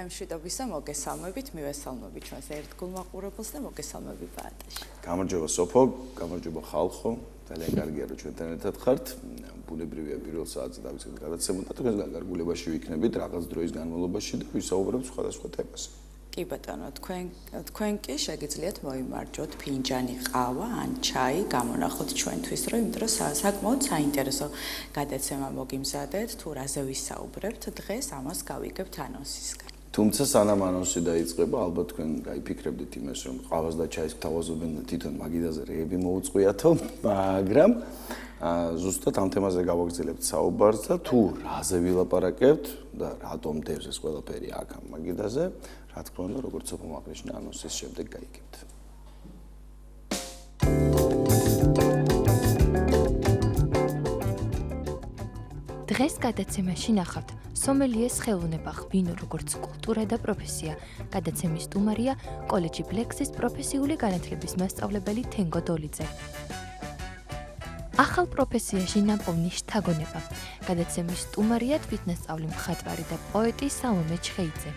ჩემშვიდობის და მოგესალმებით, მივესალმები ჩვენს ერთგულ მაყურებელს და მოგესალმები ბატონში. გამარჯობა სოფო, გამარჯობა ხალხო, ძალიან კარგია რომ ჩვენთან ერთად ხართ. ბუნებრივია პირველ საათზე დავიწყეთ გადაცემა და თქვენგან გარგულებაში ვიქნებით რაღაც დროის განმავლობაში და ვისაუბრებთ სხვადასხვა თემაზე. კი ბატონო, თქვენ კი შეგიძლიათ მოიმარჯვოთ ფინჯანი ყავა ან ჩაი, გამონახოთ ჩვენთვის, რომ იმ დროს საკმაოდ საინტერესო გადაცემა მოგიმზადეთ, თუ რაზე ვისაუბრებთ, დღეს ამას გავიგებთ ანონსისგან. თუმცა სანამ ანონსი დაიწყება, ალბათ თქვენ გაიფიქრებდით იმას, რომ ყავას და ჩაის გთავაზობენ და თვითონ მაგიდაზე რეები მოუწყვიათო, მაგრამ ზუსტად ამ თემაზე გავაგრძელებთ საუბარს და თუ რაზე ვილაპარაკებთ და რატომ დევს ეს ყველაფერი აქ ამ მაგიდაზე, რა თქმა უნდა, როგორც მომაყრიშნა ანონსის შემდეგ გაიგებთ. დღეს გადაცემაში ნახავთ სომელიეს ხელოვნება ღვინო როგორც კულტურა და პროფესია. გადაცემის სტუმარია კოლეჯი ბლექსის პროფესიული განათლების მასწავლებელი თენგო დოლიძე. ახალ პროფესიაში ნაპოვნი შთაგონება. გადაცემის სტუმარია თვითნასწავლი მხატვარი და პოეტი სალომე ჩხეიძე.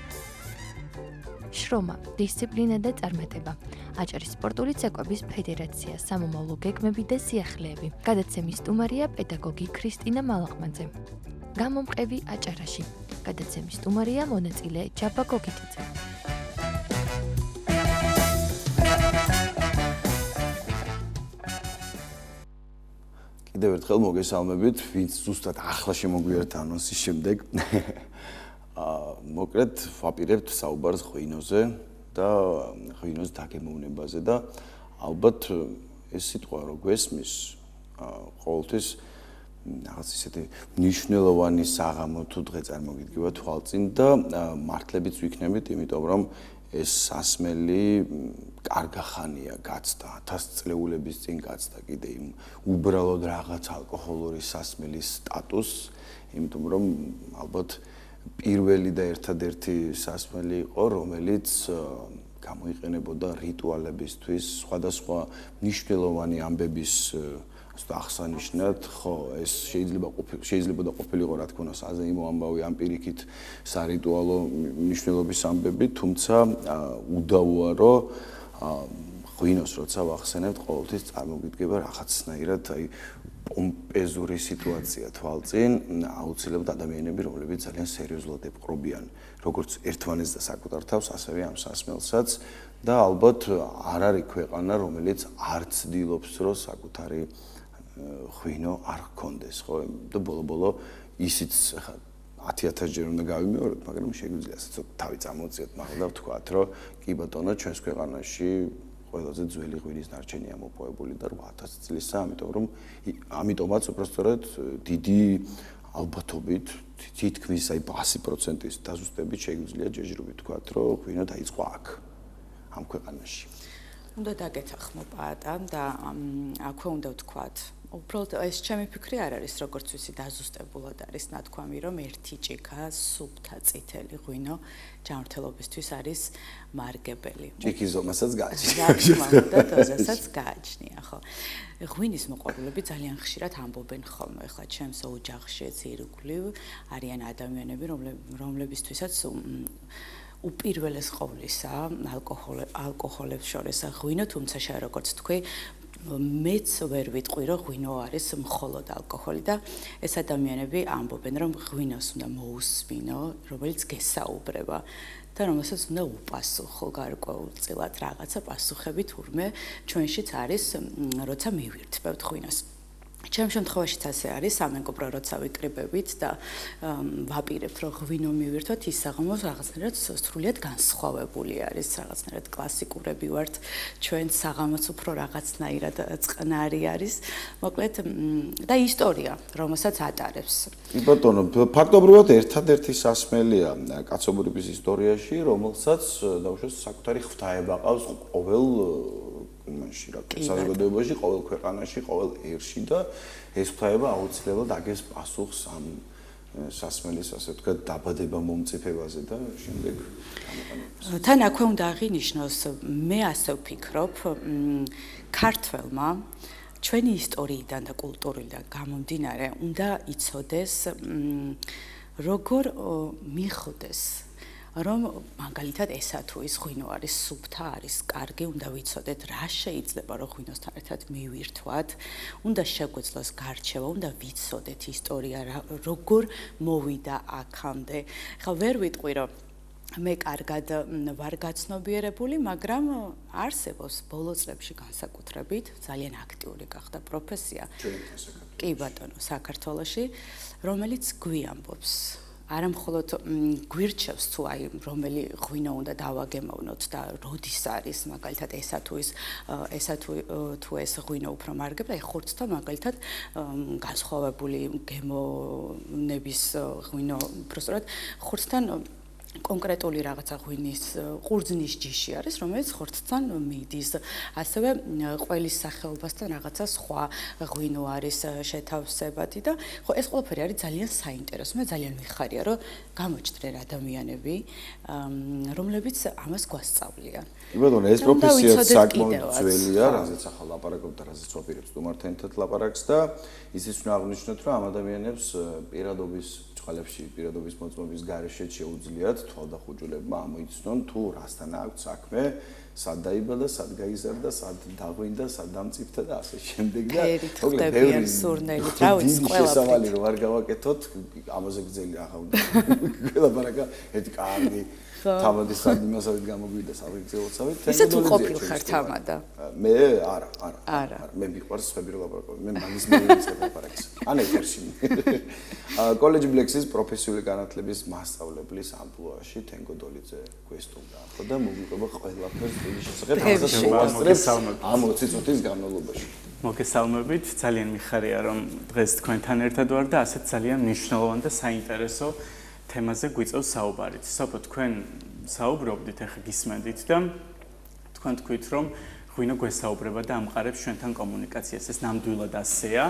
შრომა, დისციპლინა და წარმატება. აჭარის სპორტული ცეკვების ფედერაცია, სამომავლო გეგმები და სიახლეები. გადაცემის სტუმარია პედაგოგი ქრისტინა მალაღმაძე. გამომყევი აჭარაში. გადაცემის სტუმარია მონაწილე ჯაბა გოგიტიძე. კიდევ ერთხელ მოგესალმებით, ვინც ზუსტად ახლა შემოგვიერთდა ანონსის შემდეგ. მოკლედ ვაპირებთ საუბარს ღვინოზე და ღვინოს დაგემოვნებაზე და ალბათ ეს სიტყვა რო გვესმის ყოველთვის რაღაც ისეთი მნიშვნელოვანი საღამო თუ დღე წარმოგიდგება თვალწინ და მართლებიც ვიქნებით, იმიტომ რომ ეს სასმელი კარგა ხანია გაცდა 1000 წლეულების წინ გაცდა კიდე იმ უბრალოდ რაღაც ალკოჰოლური სასმელის სტატუსს, იმიტომ რომ ალბათ პირველი და ერთადერთი სასმელი იყო, რომელიც გამოიყენებოდა რიტუალებისთვის, სხვადასხვა მნიშვნელოვანი ამბების აღსანიშნად, ხო, ეს შეიძლება ყოფილიყო, რა თქმა უნდა, საზეიმო ამბავი, ამ პირიქით სარიტუალო მნიშვნელობის ამბები, თუმცა უდავოა, რომ ღვინოს როცა ვახსენებთ, ყოველთვის წარმოგიდგება რაღაცნაირად, აი პომპეზური სიტუაცია თვალწინ, აუცილებლად ადამიანები, რომლებიც ძალიან სერიოზულად ეპყრობიან როგორც ერთმანეთს და საკუთარ თავს, ასევე ამ სასმელსაც და ალბათ არ არის ქვეყანა, რომელიც არ ცდილობს, რომ საკუთარი ღვინო არ ჰქონდეს, ხო? და ბოლო-ბოლო ისიც ხა 10000 ჯერ უნდა გავიმეოროთ, მაგრამ შეგვიძლია ცოტა თავი წამოწიოთ, მაგრამ და ვთქვათ, რომ კი ბატონო, ჩვენს ქვეყანაში ყველაზე ძველი ღვინის ნარჩენია მოპოვებული და 8000 წლისა, ამიტომაც უბრალოდ დიდი ალბათობით თითქმის აი 100%-ის დაზუსტებით შეგვიძლია ჯეჯრობით ვთქვათ, რომ ღვინო დაიწყო აქ ამ ქვეყანაში. უნდა დაგეთანხმო პაატა და აქვე უნდა ვთქვათ, უბრალოდ ეს ჩემი ფიქრი არ არის, როგორც ვიცი, დაზუსტებულად არის ნათქვამი, რომ ერთი ჭიქა სუფთა წითელი ღვინო ჯანმრთელობისთვის არის მარგებელი. ჭიქის ზომასაც გააჩნია. და დოზასაც გააჩნია, ხო. ღვინის მოყვარულები ძალიან ხშირად ამბობენ ხოლმე, ხა ჩემს ოჯახშიც ირგვლივ არიან ადამიანები, რომლებისთვისაც უპირველეს ყოვლისა ალკოჰოლებს შორის ღვინო, თუმცა შენ როგორც თქვი, მეც ვერ ვიტყვი, რომ ღვინო არის მხოლოდ ალკოჰოლი და ეს ადამიანები ამბობენ, რომ ღვინოს უნდა მოусმინო, რომელიც გესაუბრება და რომელსაც უნდა უპასუხო გარკვეულწილად რაღაცა პასუხები თურმე ჩვენშიც არის, როცა მივირთმევთ ღვინოს. ჩემ შემთხვევაშიც ასე არის, სამეგობრო როცა ვიკრიბებით და ვაპირებთ, რომ ღვინო მივირთოთ, ის საღამოს რაღაცნაირად სრულიად განსხვავებული არის, რაღაცნაირად კლასიკურები ვართ, ჩვენ საღამოც უფრო რაღაცნაირად წყნარი არის, მოკლედ და ისტორია, რომელსაც ატარებს. კი ბატონო, ფაქტობრივად ერთადერთი სასმელია კაცობრიობის ისტორიაში, რომელსაც დაუშვათ საკუთარი ღვთაება ყავს ყოველ იმაში რა საზოგადოებაში, ყოველ ქვეყანაში, ყოველ ერში და ეს ღვთაება აუცილებლად აგებს პასუხს ამ სასმელის, ასე ვთქვათ, დაბადება მომწიფებაზე და შემდეგ გამოყენებას. თან აქვე უნდა აღინიშნოს, მე ასე ვფიქრობ, ქართველმა ჩვენი ისტორიიდან და კულტურიდან გამომდინარე უნდა იცოდეს, როგორ მიხვდეს რომ მაგალითად ესა თუ ის ღვინო არის სუფთა, არის კარგი, უნდა ვიცოდეთ რა შეიძლება რომ ღვინოსთან ერთად მივირთვათ, უნდა შეგვეძლოს გარჩევა, უნდა ვიცოდეთ ისტორია როგორ მოვიდა აქამდე. ხა ვერ ვიტყვი რომ მე კარგად ვარ გაცნობიერებული, მაგრამ არსებობს ბოლო წლებში განსაკუთრებით ძალიან აქტიური გახდა პროფესია. კი ბატონო, საქართველოში, რომელიც გვიამბობს არა მხოლოდ გვირჩევს თუ აი რომელი ღვინო უნდა დავაგემოვნოთ და როდის არის მაგალითად ესა თუ ეს ღვინო უფრო მარგება, აი ხორცთა მაგალითად განსხვავებული გემოვნების ღვინო, უბრალოდ ხორცთან კონკრეტული რაღაცა ღვინის ყურძნის ჯიში არის, რომელიც ხორცთან მიდის. ასევე ყველის სახეობასთან რაღაცა სხვა ღვინო არის შეთავსებადი და ხო ეს ყველაფერი არის ძალიან საინტერესო. მე ძალიან მიხარია, რომ გამოჩნდნენ ადამიანები, რომლებიც ამას გვასწავლიან. კი ბატონო, ეს პროფესია საკმაოდ ძველია, რაზეც ახლა ლაპარაკობთ და რაზეც ვაპირებთ სტუმართან ერთად ლაპარაკს და ისიც უნდა აღვნიშნოთ, რომ ამ ადამიანებს პირადობის მოწმობის გარეშე შეუძლიათ თვალდახუჯულებმა ამოიცნონ თუ რასთან აქვს საქმე, სად დაიბადა, სად გაიზარდა, სად დაღვინდა, სად დამწიფთა და ასე შემდეგ და ხდებიან სურნელით, რა ვიცი, ყველაფერი. შესავალი რო არ გავაკეთოთ, ამაზე გძელი ახლა ყველაფერაკა ერთი კარგი თავადი სად იმასავით გამოგვიდა საფრთხეებსავით. ისეთ უყოფილ ხარ თამადა? მე არა. მე მიყვარს სვები რო ლაპარაკობ. მე მაგის მეუღლეც ლაპარაკს. ან ეთერში. კოლეჯ ბლექსის პროფესიული განათლების მასწავლებლის ამპლუაში თენგო დოლიძე გვესტუმრა ხო და მოგიყვება ყველაფერს ტვინის შესახებ, რასაც შევასწრებ ამ 20 წუთის განმავლობაში. მოგესალმებით, ძალიან მიხარია რომ დღეს თქვენთან ერთად ვარ და ასეთ ძალიან მნიშვნელოვან და საინტერესო თემაზე გვიწევს საუბარით. სოფო თქვენ საუბრობდით, ახლა გისმენდით და თქვენ თქვით რომ ღვინო გვესაუბრება და ამყარებს ჩვენთან კომუნიკაციას. ეს ნამდვილად ასეა.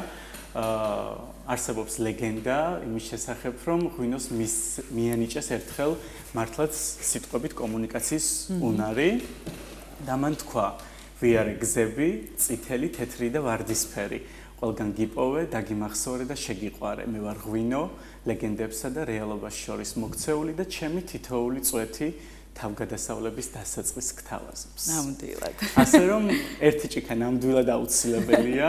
არსებობს ლეგენდა იმის შესახებ, რომ ღვინოს მიანიჭეს ერთხელ მართლაც სიტყვებით კომუნიკაციის უნარი და მან თქვა: ვიარე გზები, წითელი, თეთრი და ვარდისფერი. ყველგან გიპოვე, დაგიმახსოვრე და შეგიყვარე. მე ვარ ღვინო, ლეგენდებსა და რეალობას შორის მოქცეული და ჩემი თითოეული წვეთი თავგადასავლების დასაწყის გთავაზობს. ნამდვილად. ასე რომ ერთი ჭიქა ნამდვილად აუცილებელია.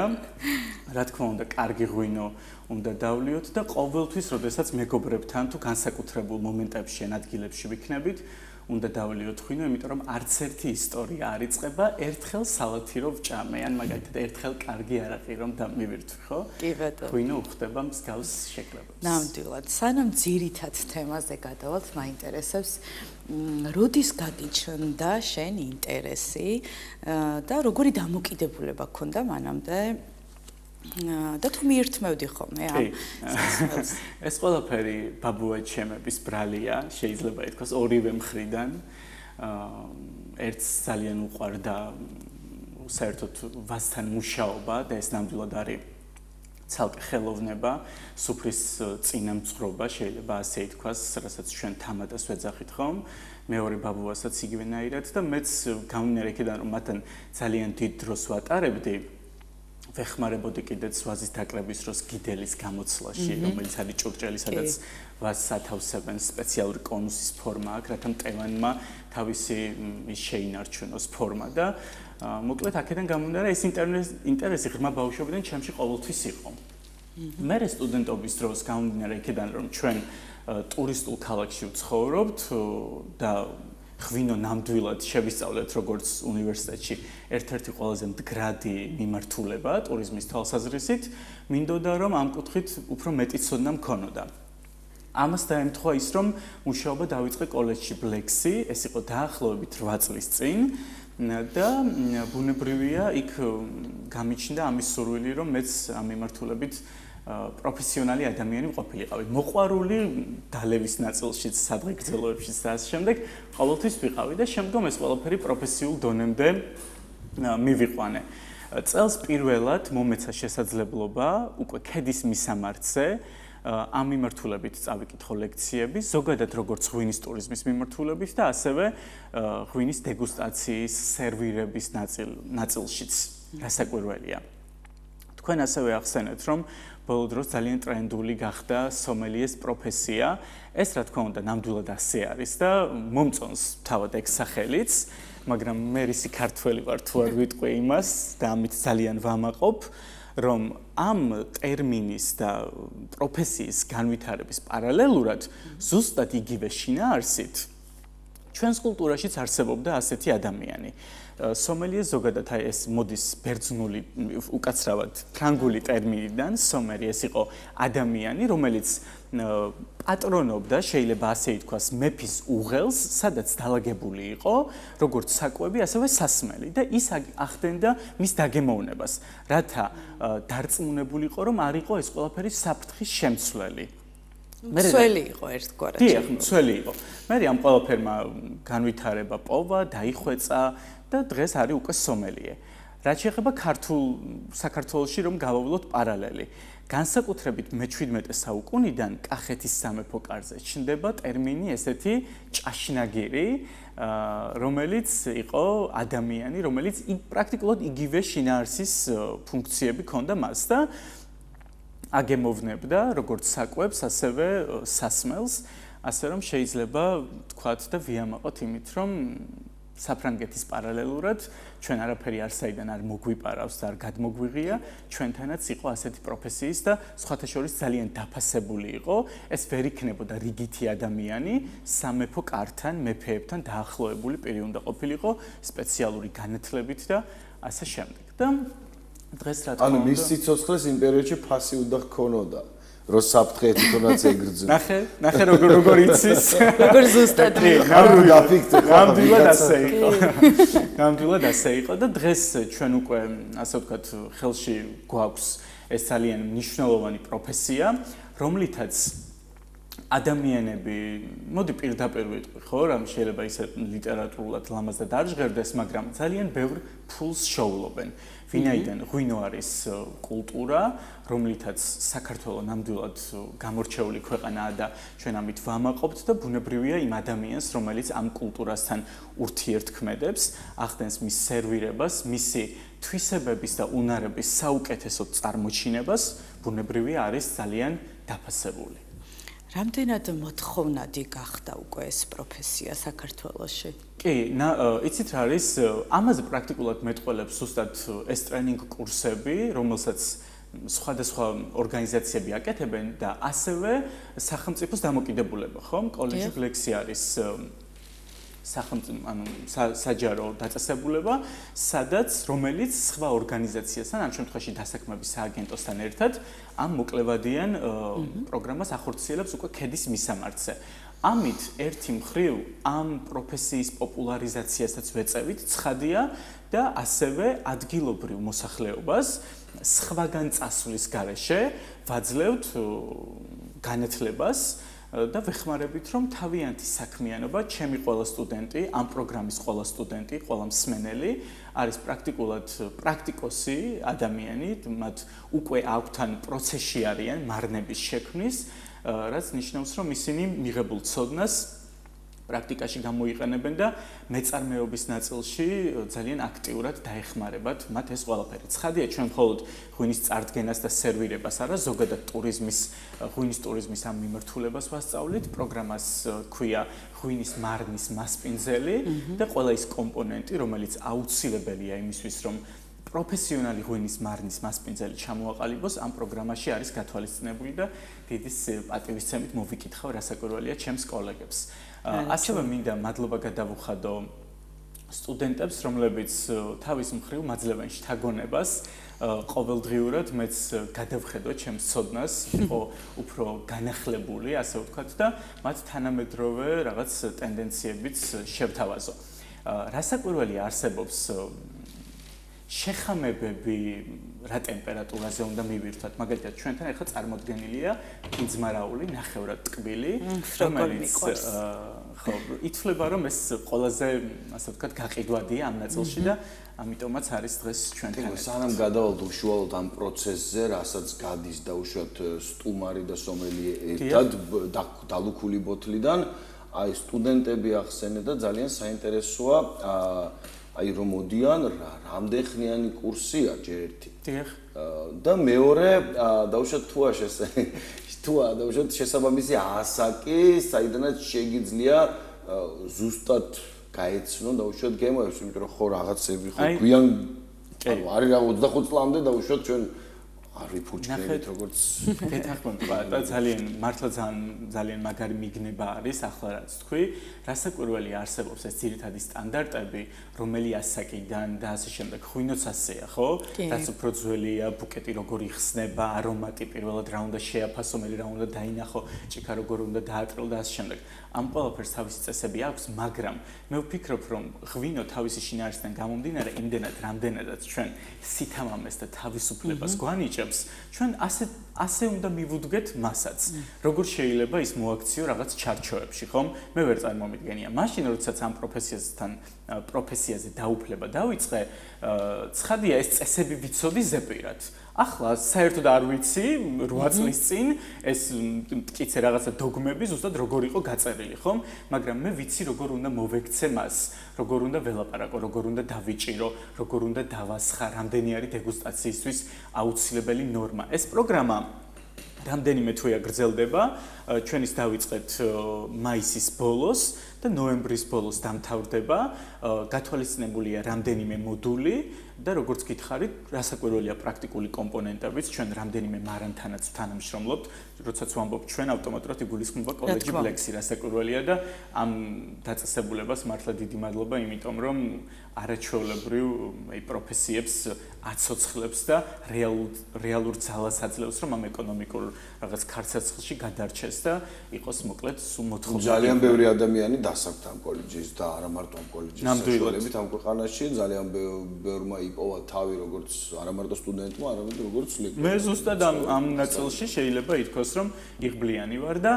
რა თქმა უნდა, კარგი ღვინო უნდა დავლიოთ და ყოველთვის, როდესაც მეგობრებთან თუ განსაკუთრებულ მომენტებში ან ადგილებში ვიქნებით, უნდა დავლიოთ ღვინო, იმიტომ რომ არც ერთი ისტორია არ იწყება ერთხელ სალათი რომ ვჭამე, ან მაგალითად ერთხელ კარგი არაყი რომ მივირთვი, ხო? კი ბატონო. ღვინო უხდება მსგავს შეკლებებს. ნამდვილად. სანამ ძირითად თემაზე გადავალთ, მაინტერესებს როდის გაგიჩნდა შენ ინტერესი და როგორი დამოკიდებულება გქონდა მანამდე და თუ მიირთმევდი ხოლმე ამ სასწაულს? ეს ყველაფერი ბაბუაჩემების ბრალია, შეიძლება ითქვას ორივე მხრიდან. ერთს ძალიან უყვარდა საერთოდ ვასთან მუშაობა და ეს ნამდვილად არის ცალკე ხელოვნება, სუფრის წინამძღვრობა, შეიძლება ასე ითქვას, რასაც ჩვენ თამადას ვეძახით ხომ. მეორე ბაბუასაც იგივენაირად და მეც გამომდინარე იქიდან რომ მათთან ძალიან დიდ დროს ვატარებდი, ვეხმარებოდი კიდეც ვაზის დაკლების დროს გიდელის გამოცვლაში, რომელიც არის ჭურჭელი, სადაც ვაზს ათავსებენ, სპეციალური კონუსის ფორმა აქვს, რათა მტევანმა თავისი შეინარჩუნოს ფორმა და მოკლედ აქედან გამომდინარე ეს ინტერესი ღრმა ბავშვობიდან ჩემში ყოველთვის იყო. მე სტუდენტობის დროს გამომდინარე იქიდან რომ ჩვენ ტურისტულ ქალაქში ვცხოვრობთ და ღვინო ნამდვილად შევისწავლეთ როგორც უნივერსიტეტში ერთ-ერთი ყველაზე მდგრადი მიმართულება ტურიზმის თვალსაზრისით, მინდოდა რომ ამ კუთხით უფრო მეტი ცოდნა მქონოდა. ამას დაემთხვა ის რომ მუშაობა დავიწყე კოლეჯში ბლექსი, ეს იყო დაახლოებით 8 წლის წინ და ბუნებრივია იქ გამიჩნდა ამის სურვილი რომ მეც ამ მიმართულებით პროფესიონალი ადამიანი ვყოფილიყავი. მოყვარული დალევის ნაწილშიც, სადღეგრძელოებშიც და ასე შემდეგ, ყოველთვის ვიყავი და შემდგომ ეს ყველაფერი პროფესიულ დონემდე მივიყვანე. წელს პირველად მომეცა შესაძლებლობა უკვე ქედის მისამართზე ამ მიმართულებით წავიკითხო ლექციები, ზოგადად როგორც ღვინის ტურიზმის მიმართულებით და ასევე ღვინის დეგუსტაციის, სერვირების ნაწილშიც გასაკვირველია. თქვენ ასევე ახსენეთ, რომ ბოლო დროს ძალიან ტრენდული გახდა სომელიეს პროფესია. ეს რა თქმა უნდა ნამდვილად ასე არის და მომწონს თავად ეგ სახელიც, მაგრამ მე რისი ქართველი ვარ თუ არ ვიტყვი იმას და ამით ძალიან ვამაყობ, რომ ამ ტერმინის და პროფესიის განვითარების პარალელურად ზუსტად იგივე შინაარსით ჩვენს კულტურაშიც არსებობდა ასეთი ადამიანი. სომელიე ზოგადად აი ეს მოდის ბერძნული უკაცრავად ფრანგული ტერმინიდან სომერი ეს იყო ადამიანი, რომელიც პატრონობდა, შეიძლება ასე ითქვას, მეფის უღელს, სადაც დალაგებული იყო, როგორც საკვები, ასევე სასმელი და ის ახდენდა მის დაგემოვნებას, რათა დარწმუნებულიყო, რომ არ იყო ეს ყველაფერი საფრთხის შემცვლელი. მცველი იყო ერთგვარად. დიახ, მცველი იყო. მე ამ ყველაფერმა განვითარება პოვა, დაიხვეწა და დღეს არის უკვე სომელიე. რაც შეეხება საქართველოში რომ გავავლოთ პარალელი. განსაკუთრებით მე-17 საუკუნიდან კახეთის სამეფო კარზე ჩნდება ტერმინი ესეთი ჭაშნაგირი, რომელიც იყო ადამიანი, რომელიც პრაქტიკულად იგივე შინაარსის ფუნქციები ჰქონდა მას და აგემოვნებდა როგორც საკვებს, ასევე სასმელს, ასე რომ შეიძლება თქვათ და ვიამაყოთ იმით, რომ საფრანგეთის პარალელურად ჩვენ არაფერი არსაიდან არ მოგვიპარავს და არ გადმოგვიღია, ჩვენთანაც იყო ასეთი პროფესიის და სხვათა შორის ძალიან დაფასებული იყო. ეს ვერ იქნებოდა რიგითი ადამიანი, სამეფო კართან, მეფეებთან დაახლოებული პირი უნდა ყოფილიყო, სპეციალური განათლებით და ასე შემდეგ. და დღეს რა თქმა უნდა, ანუ მის სიცოცხლეს იმ პერიოდში ფასი უნდა ჰქონოდა. რო საფრთხე თვითონაც ეგრძნო. ნახე როგორ იცის. როგორ ზუსტად არ გაფიქრე. ნამდვილად ასე იყო და დღეს ჩვენ უკვე ასე ვთქვათ ხელში გვაქვს ეს ძალიან მნიშვნელოვანი პროფესია, რომლითაც ადამიანები, მოდი პირდაპირ ვიტყვი, ხო, რამ შეიძლება ისე ლიტერატურულად ლამაზად არ ჟღერდეს, მაგრამ ძალიან ბევრ ფულს შოულობენ. ვინაიდან ღვინო არის კულტურა, რომლითაც საქართველო ნამდვილად გამორჩეული ქვეყანაა და ჩვენ ამით ვამაყობთ და ბუნებრივია იმ ადამიანს, რომელიც ამ კულტურასთან ურთიერთქმედებს, ახდენს მის სერვირებას, მისი თვისებების და უნარების საუკეთესოდ წარმოჩინებას, ბუნებრივია არის ძალიან დაფასებული. რამდენად მოთხოვნადი გახდა უკვე ეს პროფესია საქართველოში? კი, იცით რა არის, ამაზე პრაქტიკულად მეტყველებს ზუსტად ეს ტრენინგ კურსები, რომელსაც სხვადასხვა ორგანიზაციები აკეთებენ და ასევე სახელმწიფოს დამოკიდებულება, ხო? კოლეჯი გლექსი არის საჯარო დაწესებულება, სადაც რომელიც სხვა ორგანიზაციასთან, ამ შემთხვევაში დასაქმების სააგენტოსთან ერთად ამ მოკლევადიან პროგრამას ახორციელებს უკვე ქედის მისამართზე. ამით ერთი მხრივ ამ პროფესიის პოპულარიზაციასაც ვეწევით, ცხადია და ასევე ადგილობრივ მოსახლეობას სხვაგან წასვლის გარეშე ვაძლევთ განათლებას და ვეხმარებით, რომ თავიანთი საქმიანობა, ჩემი ყველა სტუდენტი, ამ პროგრამის ყველა სტუდენტი, ყველა მსმენელი არის პრაქტიკულად პრაქტიკოსი ადამიანი, მათ უკვე აქვთ ან პროცესში არიან მარნების შექმნის, რაც ნიშნავს, რომ ისინი მიღებულ ცოდნას პრაქტიკაში გამოიყენებენ და მეწარმეობის ნაწილში ძალიან აქტიურად დაეხმარებათ მათ ეს ყველაფერი. ცხადია, ჩვენ მხოლოდ ღვინის წარდგენას და სერვირებას არა, ზოგადად ღვინის ტურიზმის ამ მიმართულებას ვასწავლით. პროგრამას ქვია ღვინის მარნის მასპინძელი და ყველა ის კომპონენტი, რომელიც აუცილებელია იმისთვის, რომ პროფესიონალი ღვინის მარნის მასპინძელი ჩამოაყალიბოს, ამ პროგრამაში არის გათვალისწინებული და დიდი პატივისცემით მოვიკითხავ რასაკვირველია ჩემს კოლეგებს. ასევე მინდა მადლობა გადავუხადო სტუდენტებს, რომლებიც თავის მხრივ მაძლევენ შთაგონებას ყოველდღიურად მეც გადავხედო ჩემს ცოდნას, იყო უფრო განახლებული, ასე ვთქვათ და მათ თანამედროვე რაღაც ტენდენციებიც შევთავაზო. რასაკვირველია არსებობს შეხამებები რა ტემპერატურაზე უნდა მივირთვათ, მაგალითად ჩვენთან ახლა წარმოდგენილია ფიძმარაული ნახევრად ტკბილი, რომელიც ხო, ითვლება რომ ეს ყველაზე, ასე ვთქვათ, გაყიდვადია ამ ნაწილში და ამიტომაც არის დღეს ჩვენთან. სანამ გადავალთ უშუალოდ ამ პროცესზე, რასაც გადის და უშუალოდ სტუმარი და სომელიე ერთად დალუქული ბოთლიდან, აი სტუდენტები ახსენე და ძალიან საინტერესოა აი რომ მოდიან რამდენხნიანი კურსია ჯერ ერთი. დიახ. და მეორე დაუშვათ დაუშვათ შესაბამისი ასაკი, საიდანაც შეგიძლია ზუსტად გაეცნო დაუშვათ გემოებს, იმიტომ რომ ხო რაღაცები ხო გვიან არის რა 25 წლამდე დაუშვათ ჩვენ არ ვიფუჭნებით როგორც გეთანხმება და მართლა ძალიან მაგარი მიგნება არის ახლა რაც თქვი, რასაკვირველი არსებობს ეს ძირითადი სტანდარტები, რომელი ასაკიდან და ასე შემდეგ. ღვინოც ასეა, ხო? რაც უფრო ძველია, ბუკეტი როგორ იხსნება, არომატი პირველად რა უნდა შეაფასო, მე რა უნდა დაინახო, ჭიქა როგორ უნდა დაატრიალო და ასე შემდეგ. ამ ყველაფერს თავისი წესები აქვს, მაგრამ მე ვფიქრობ, რომ ღვინო თავისი შინაარსიდან გამომდინარე, იმდენად რამდენადაც ჩვენ სითამამეს და თავისუფლებას გვანიჭებს, ჩვენ ასე უნდა მივუდგეთ მასაც. როგორ შეიძლება ის მოაქციო რაღაც ჩარჩოებში, ხომ? მე ვერ წარმომიდგენია. მაშინ როდესაც ამ პროფესიაზე დაუფლება დავიწყე, ცხადია ეს წესები ვიცოდი ზეპირად. ახლა საერთოდ არ ვიცი 8 წლის წინ ეს მტკიცე რაღაცა დოგმები ზუსტად როგორ იყო გაწერილი, ხომ? მაგრამ მე ვიცი როგორ უნდა მოვექცე მას, როგორ უნდა ველაპარაკო, როგორ უნდა დავიჭირო, როგორ უნდა დავასხა, რამდენი არის დეგუსტაციისთვის აუცილებელი ნორმა. ეს პროგრამა რამდენიმე თვეა გრძელდება, ჩვენ ის დავიწყეთ მაისის ბოლოს და ნოემბრის ბოლოს დამთავრდება. გათვალისწინებულია რამდენიმე მოდული და როგორც გითხარით, რასაკვირველია პრაქტიკული კომპონენტებიც, ჩვენ რამდენიმე მარანთანაც თანამშრომლობთ, როდესაც ვამბობ ჩვენ ავტომატურად იგულისხმება კოლეჯი ბლექსი, რასაკვირველია და ამ დაწესებულებას მართლა დიდი მადლობა, იმიტომ რომ არაჩვეულებრივ პროფესიებს აცოცხლებს და რეალურ ძალას აძლევს, რომ ამ ეკონომიკურ რაღაც ქარცეცხლში გადარჩეს და იყოს მოკლედ მოთხოვნა. ძალიან ბევრი ადამიანი დასაქმდა ამ კოლეჯის და არა მარტო ამ კოლეჯის საშუალებით ამ ქვეყანაში, ძალიან ბევრმა იპოვა თავი როგორც არა მარტო სტუდენტმა, არამედ როგორც ლექტორმა. მე ზუსტად ამ ნაწილში შეიძლება ითქვას, რომ იღბლიანი ვარ და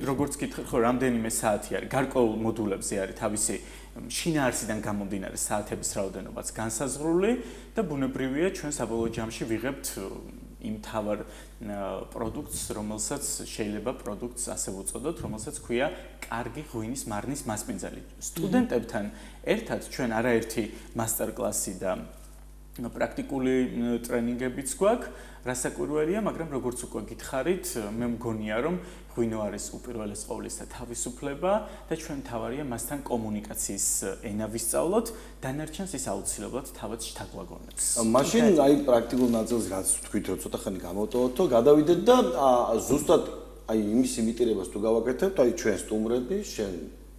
როგორც გითხარ, ხო, რამდენიმე საათი არის, გარკვეულ მოდულებზე არის თავისი შინაარსიდან გამომდინარე საათების რაოდენობაც განსაზღვრული და ბუნებრივია ჩვენ საბოლოო ჯამში ვიღებთ იმ თავარ პროდუქტს, რომელსაც შეიძლება პროდუქტს ასე ვუწოდოთ, რომელსაც ქვია კარგი ღვინის მარნის მასპინძელი. სტუდენტებთან ერთად ჩვენ არაერთი მასტერკლასი და პრაქტიკული ტრენინგებიც გვაქვს, რასაკვირველია, მაგრამ როგორც უკვე გითხარით, მე მგონია, რომ ღვინო არის უპირველეს ყოვლისა თავისუფლება და ჩვენ თავარია მასთან კომუნიკაციის ენა ვისწავლოთ, დანარჩენს ის აუცილებლად თავად შთაგვაგონებს. მაშინ აი პრაქტიკულ ნაწილს რაც თქვით, რომ ცოტა ხანი გამოვტოვოთ, გადავიდეთ და ზუსტად აი იმის იმიტირებას თუ გავაკეთებთ, აი ჩვენ სტუმრები, შენ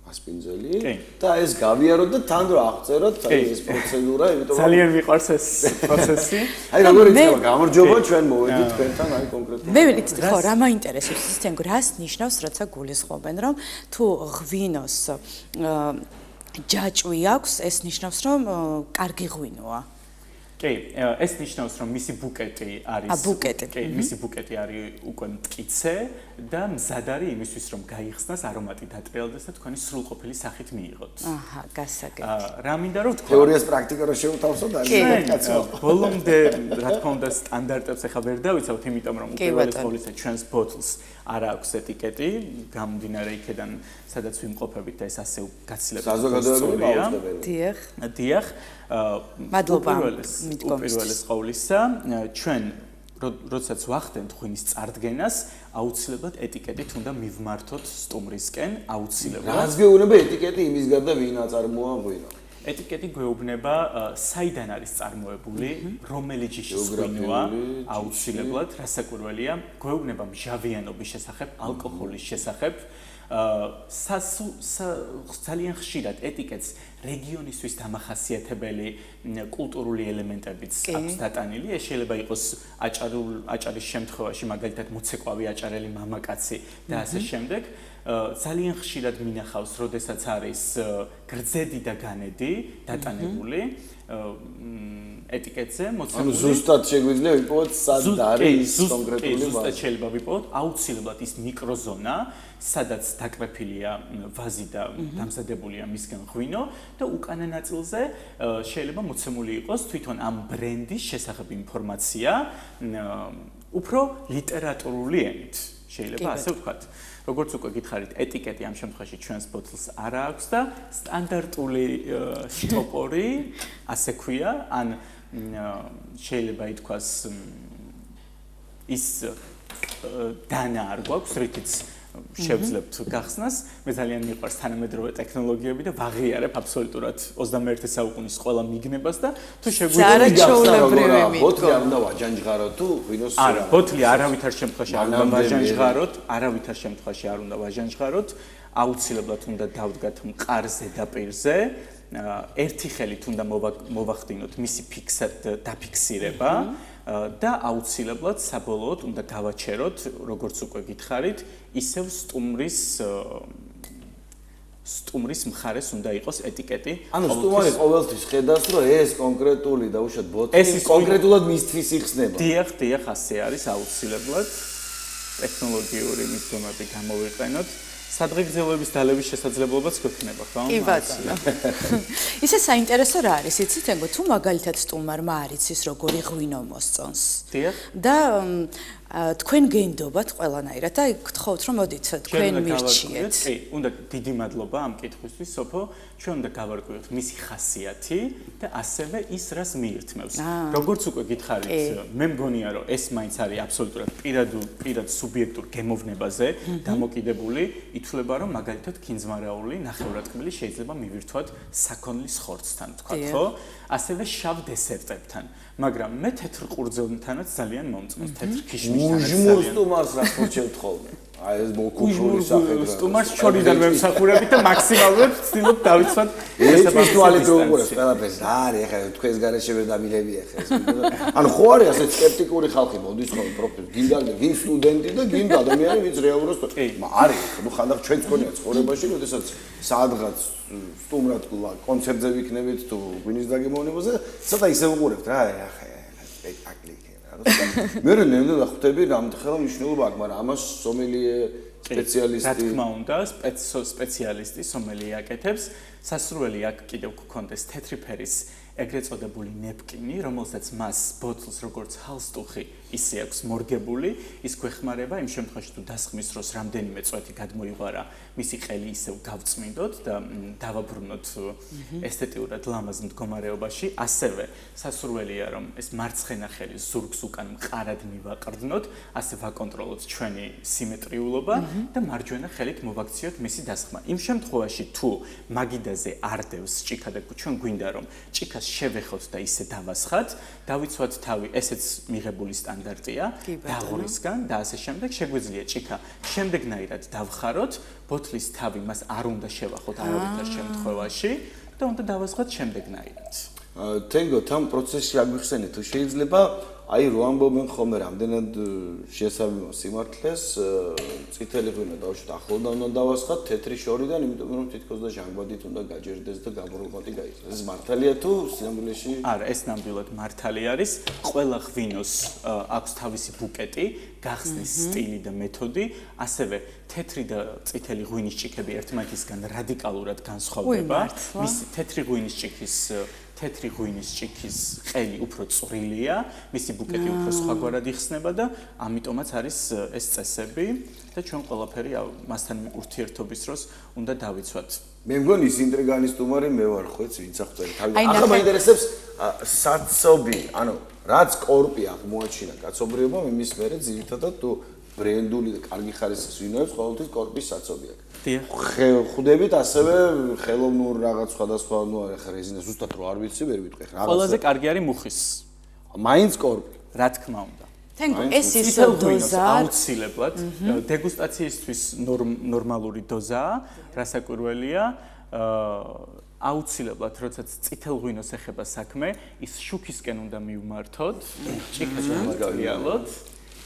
მასპინძელი და ეს გავიაროთ და თან რა აღწეროთ აი ეს პროცედურა, იმიტომ რომ ძალიან მიყვარს ეს პროცესი. აი როგორ იქნება გამარჯობა ჩვენ მოვედით თქვენთან აი კონკრეტულად. მე ვიცით ხო რა მაინტერესებს ისენ რას ნიშნავს რაცა გულისხმობენ რომ თუ ღვინოს ჯაჭვი აქვს ეს ნიშნავს რომ კარგი ღვინოა. კი, ეს ნიშნავს რომ მისი ბუკეტი არის მისი ბუკეტი არის უკვე მტკიცე და მზად არის იმისთვის რომ გაიხსნას არომატი დატრიალდეს და თქვენი სრულყოფილი სახით მიიღოთ. აჰა, გასაგებია. რა მინდა რომ თქვა? თეორიას პრაქტიკა რა შევთავაზოთ არის. ბოლომდე რა თქმა უნდა სტანდარტებს ახლა ვერ დავიცავთ, იმიტომ რომ უპირველეს ყოვლისა ჩვენს ბოთლს არ აქვს ეტიკეტი, გამომდინარე იქიდან სადაც ვიმყოფებით და ეს ასე გაცილებით საზოგადოებრივი აუცილებელი. დიახ. მადლობა. უპირველეს ყოვლისა, ჩვენ როდესაც ვახდენთ ღვინის წარდგენას, აუცილებლად ეტიკეტით უნდა მივმართოთ სტუმრისკენ, აუცილებლად. რაც გეუბნება ეტიკეტი იმის გარდა ვინ აწარმოა ღვინო? ეტიკეტი გვეუბნება საიდან არის წარმოებული, რომელი ჯიშის ღვინოა, აუცილებლად, რასაკვირველია, გვეუბნება მჟავიანობის შესახებ, ალკოჰოლის შესახებ. ძალიან ხშირად ეტიკეტს რეგიონისთვის დამახასიათებელი კულტურული ელემენტებიც აქვს დატანილი. ეს შეიძლება იყოს აჭარის შემთხვევაში, მაგალითად მოცეკვავი აჭარელი მამაკაცი და ასე შემდეგ. ძალიან ხშირად მინახავს, როდესაც არის გრძედი და განედი დატანებული ეტიკეტზე მოცემული. ზუსტად შეგვიძლია ვიპოვოთ სად არის კონკრეტული ვაზა. ზუსტად შეიძლება ვიპოვოთ აუცილებლად ის მიკროზონა, სადაც დაკრეფილია ვაზი და დამზადებულია მისგან ღვინო და უკანა ნაწილზე შეიძლება მოცემული იყოს თვითონ ამ ბრენდის შესახებ ინფორმაცია უფრო ლიტერატურული ენით. შეიძლება ასე ვთქვათ. როგორც უკვე გითხარით, ეტიკეტი ამ შემთხვევაში ჩვენს ბოთლს არ აქვს და სტანდარტული სტოპორი, ასე ქვია, ან შეიძლება ითქვას ის დანა არ გვაქვს, რითიც შევძლებთ გახსნას. მე ძალიან მიყვარს თანამედროვე ტექნოლოგიები და ვაღიარებ აბსოლუტურად 21 საუკუნის ყველა მიგნებას და თუ შეგვიძლია ბოთლი არ უნდა ვაჯანჯღაროთ თუ ღვინოს არა, ბოთლი არავითარ შემთხვევაში არ უნდა ვაჯანჯღაროთ, არავითარ შემთხვევაში არ უნდა ვაჯანჯღაროთ, აუცილებლად უნდა დავდგათ მყარ ზედაპირზე. ერთი ხელით უნდა მოვახდინოთ მისი დაფიქსირება და აუცილებლად საბოლოოდ უნდა გავაჩეროთ, როგორც უკვე გითხარით, ისევ სტუმრის მხარეს უნდა იყოს ეტიკეტი. ანუ სტუმარი ყოველთვის ხედავს, რომ ეს კონკრეტული და უშუალოდ ბოთლი კონკრეტულად მისთვის იხსნება. დიახ, ასე არის აუცილებლად. ტექნოლოგიური მიდგომები გამოვიყენოთ. სადღეგრძელოების დალევის შესაძლებლობაც გვექნება, ხო? კი ბატონო. ისე საინტერესო რა არის, იცით, ეგო თუ მაგალითად სტუმარმა არ იცის როგორი ღვინო მოსწონს. დიახ. და თქვენ გენდობათ ყველანაირად და გთხოვთ რომ მოდით თქვენ მირჩიეთ. კი, უნდა დიდი მადლობა ამ კითხვისთვის, სოფო. ჩვენ უნდა გავარკვიოთ მისი ხასიათი და ასევე ის რას მიირთმევს. როგორც უკვე გითხარით, მე მგონია რომ ეს მაინც არის აბსოლუტურად პირად სუბიექტურ გემოვნებაზე დამოკიდებული, ითვლება რომ მაგალითად კინძმარაული ნახევრადკბილი შეიძლება მივირთვათ საქონლის ხორცთან, თქვათ, ხო? ასევე შავ დესერტებთან. მაგრამ მე თეთრ ყურძონთანაც ძალიან მომწონს, თეთრ ქიშმიშთანაც ძალიან. უჟმურ სტუმარს რა ხორცევთ ხოლმე? აი ეს მოკუპრული საფეგრა. სტუმარს შორიდან ვემსახურებით და მაქსიმალურად ვცდილობ დავიცვათ ეს თვალით უყურებს ყველაფერს. არის ახლა თქვენს გარეშე ვერ დამილები ახლა ეს. ანუ ხო არის ასე სკეპტიკური ხალხი მოდის ხოლმე პროფესორ, გინდა გინ სტუდენტი და გინ ადამიანი ვინც რეალურად არის. ნუ ხანდახ ჩვენც გონია ცხოვრებაში, როდესაც სადღაც სტუმრად კონცერტზე ვიქნებით თუ ღვინის დაგემოვნებაზე, ცოტა ისე უყურებთ რა, ახლა სპექტაკლი მე რომ ნამდვილად ხვდები რამდენხელა მნიშვნელობა აქვს, მაგრამ ამას სომელიე სპეციალისტი რა თქმა უნდა, სპეციალისტი სომელიე აკეთებს. სასურველი აქ კიდევ გქონდეს თეთრი ფერის ეგრეთ წოდებული ნეპკინი, რომელსაც მას ბოთლს როგორც ჰალსტუხი ისე აქვს მორგებული, ის გვეხმარება იმ შემთხვევაში თუ დასხმის დროს რამდენიმე წვეთი გადმოიღვარა, მისი ყელი ისევ გავწმინდოთ და დავაბრუნოთ ესთეტიურად ლამაზ მდგომარეობაში. ასევე სასურველია რომ ეს მარცხენა ხელის ზურგს უკან მყარად მივაყრდნოთ, ასე ვაკონტროლოთ ჩვენი სიმეტრიულობა და მარჯვენა ხელით მოვაქციოთ მისი დასხმა. იმ შემთხვევაში თუ მაგიდაზე არ დევს ჭიქა და ჩვენ გვინდა რომ ჭიქას შევეხოთ და ისე დავასხათ, დავიცვათ თავი, ესეც მიღებული სტანდარტია, დაღვრისგან და ასე შემდეგ შეგვიძლია ჭიქა შემდეგნაირად დავხაროთ, ბოთლის თავი მას არ უნდა შევახოთ არავითარ შემთხვევაში და უნდა დავასხოთ შემდეგნაირად. თენგო თან პროცესში აგვიხსენეთ თუ შეიძლება აი რო ამბობენ ხოლმე რამდენად შესაბამო სიმართლეს წითელი ღვინო დავუშვათ ახლოდან უნდა დავასხათ თეთრი შორიდან, იმიტომ რომ თითქოს და ჟანგბადით უნდა გაჯერდეს და გაბრალმატი გაიწეს. ეს მართალია თუ სინამდვილეში? არა, ეს ნამდვილად მართალი არის. ყველა ღვინოს აქვს თავისი ბუკეტი, გახსნის სტილი და მეთოდი, ასევე თეთრი და წითელი ღვინის ჭიქები ერთმანეთისგან რადიკალურად განსხვავდება. მისი თეთრი ღვინის ჭიქის ყელი უფრო წვრილია, მისი ბუკეტი უფრო სხვაგვარად იხსნება და ამიტომაც არის ეს წესები და ჩვენ ყველაფერი მასთან ურთიერთობის დროს უნდა დავიცვათ. მე მგონი ის ინტრიგანი სტუმარი მე ვარ ხო, ვინც აღწევი თავი. ახლა მაინტერესებს საცობი, ანუ რაც კორპი აღმოაჩინა კაცობრიობამ, იმის მერე ძირითადად თუ ბრენდული და კარგი ხარისხის ვინოებს ყოველთვის კორპის საცობი აქვს. ხვდებით ასევე ხელოვნურ რაღაც სხვადასხვა, ნუ ახლა რეზინა ზუსტად რო არ ვიცი, ვერ ვიტყვი ხა. ყველაზე კარგი არის მუხის. მაინც კორპი, რა თქმა უნდა. თენგო ეს ის დოზა აუცილებლად დეგუსტაციისთვის ნორმალური დოზაა, რასაკვირველია, აუცილებლად, როდესაც წითელ ღვინოს ეხება საქმე, ის შუქისკენ უნდა მივმართოთ, ჭიქას შევაგავიალოთ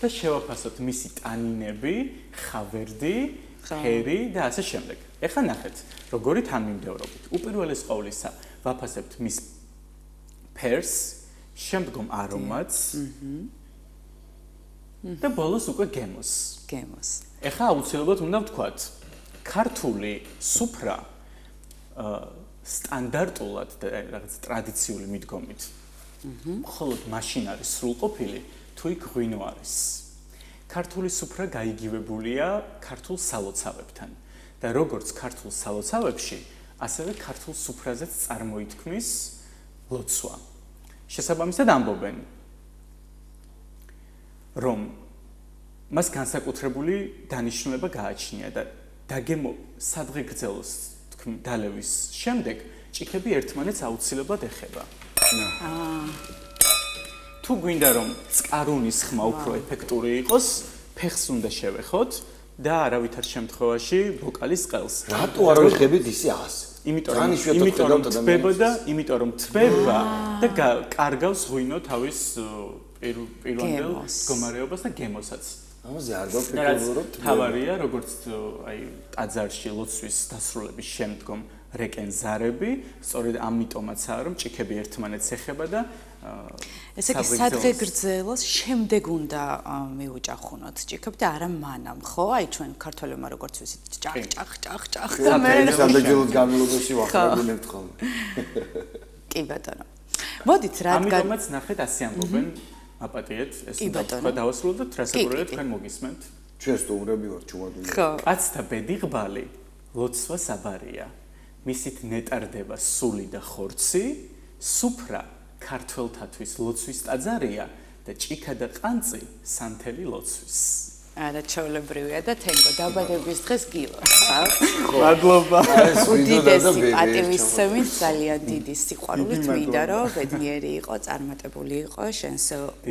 და შევაფასოთ მისი ტანინები, ხავერდი, ფერი და ასე შემდეგ. ეხლა ნახეთ, როგორი თანმიმდევრობით. უპირველეს ყოვლისა, ვაფასებთ მის ფერს, შემდგომ არომატს და ბოლოს უკვე გემოს. ეხლა აუცილებლად უნდა ვთქვათ, ქართული სუფრა სტანდარტულად და რაღაც ტრადიციული მიდგომით. მხოლოდ მაშინ არის სრულყოფილი, თუ იქ ღვინო არის. ქართული სუფრა გაიგივებულია ქართულ სალოცავებთან და როგორც ქართულ სალოცავებში, ასევე ქართულ სუფრაზეც წარმოითქმის ლოცვა. შესაბამისად ამბობენ, რომ მას განსაკუთრებული დანიშნულება გააჩნია და სადღეგრძელოს დალევის შემდეგ ჭიქები ერთმანეთს აუცილებლად ეხება. თუ გვინდა რომ წყარუნის ხმა უფრო ეფექტური იყოს, ფეხს უნდა შევეხოთ და არავითარ შემთხვევაში ბოკალის ყელს. რატო არ ვიხებით ისე ასე? იმიტომ რომ თბება და კარგავს ღვინო თავის პირვანდელ მდგომარეობას და გემოსაც. ამაზე არ გავფიქრობ. თავარია, როგორც აი ტაძარში ლოცვის დასრულების შემდგომ რეკენზარები, სწორედ ამიტომაცაა, რომ ჭიქები ერთმანეთს ეხება და ესე იგი სადღეგრძელოს შემდეგ უნდა მიუჭახუნოთ ჭიქები და არა მანამ, ხო? აი ჩვენ ქართველებმა როგორც ვიცით, ჭახ და მე სადღეგრძელოს განმავლობაში ვახლებინებთ ხოლმე. კი ბატონო. მოდით რადგან ამიტომაც ნახეთ ასე ამბობენ, აპატიეთ, ეს უნდა დავასრულოთ და რასაკურველია თქვენ მოგისმენთ. ჩვენ სტუმრები ვართ, ჩუმადული. კაცთა ბედი ღბალი, ლოცვა საბარია. მისით ნეტარდება სული და ხორცი, სუფრა ქართველთათვის ლოცვის ტაძარია და ჭიქა და ყანწი სანთელი ლოცვის. არა ჩაოლებრივია და თენგო დაბადების დღეს გილოს. მადლობა. უდიდესი პატივისცემით ძალიან დიდი სიყვარულით მინდა რომ ბედნიერი იყო, წარმატებული იყო შენს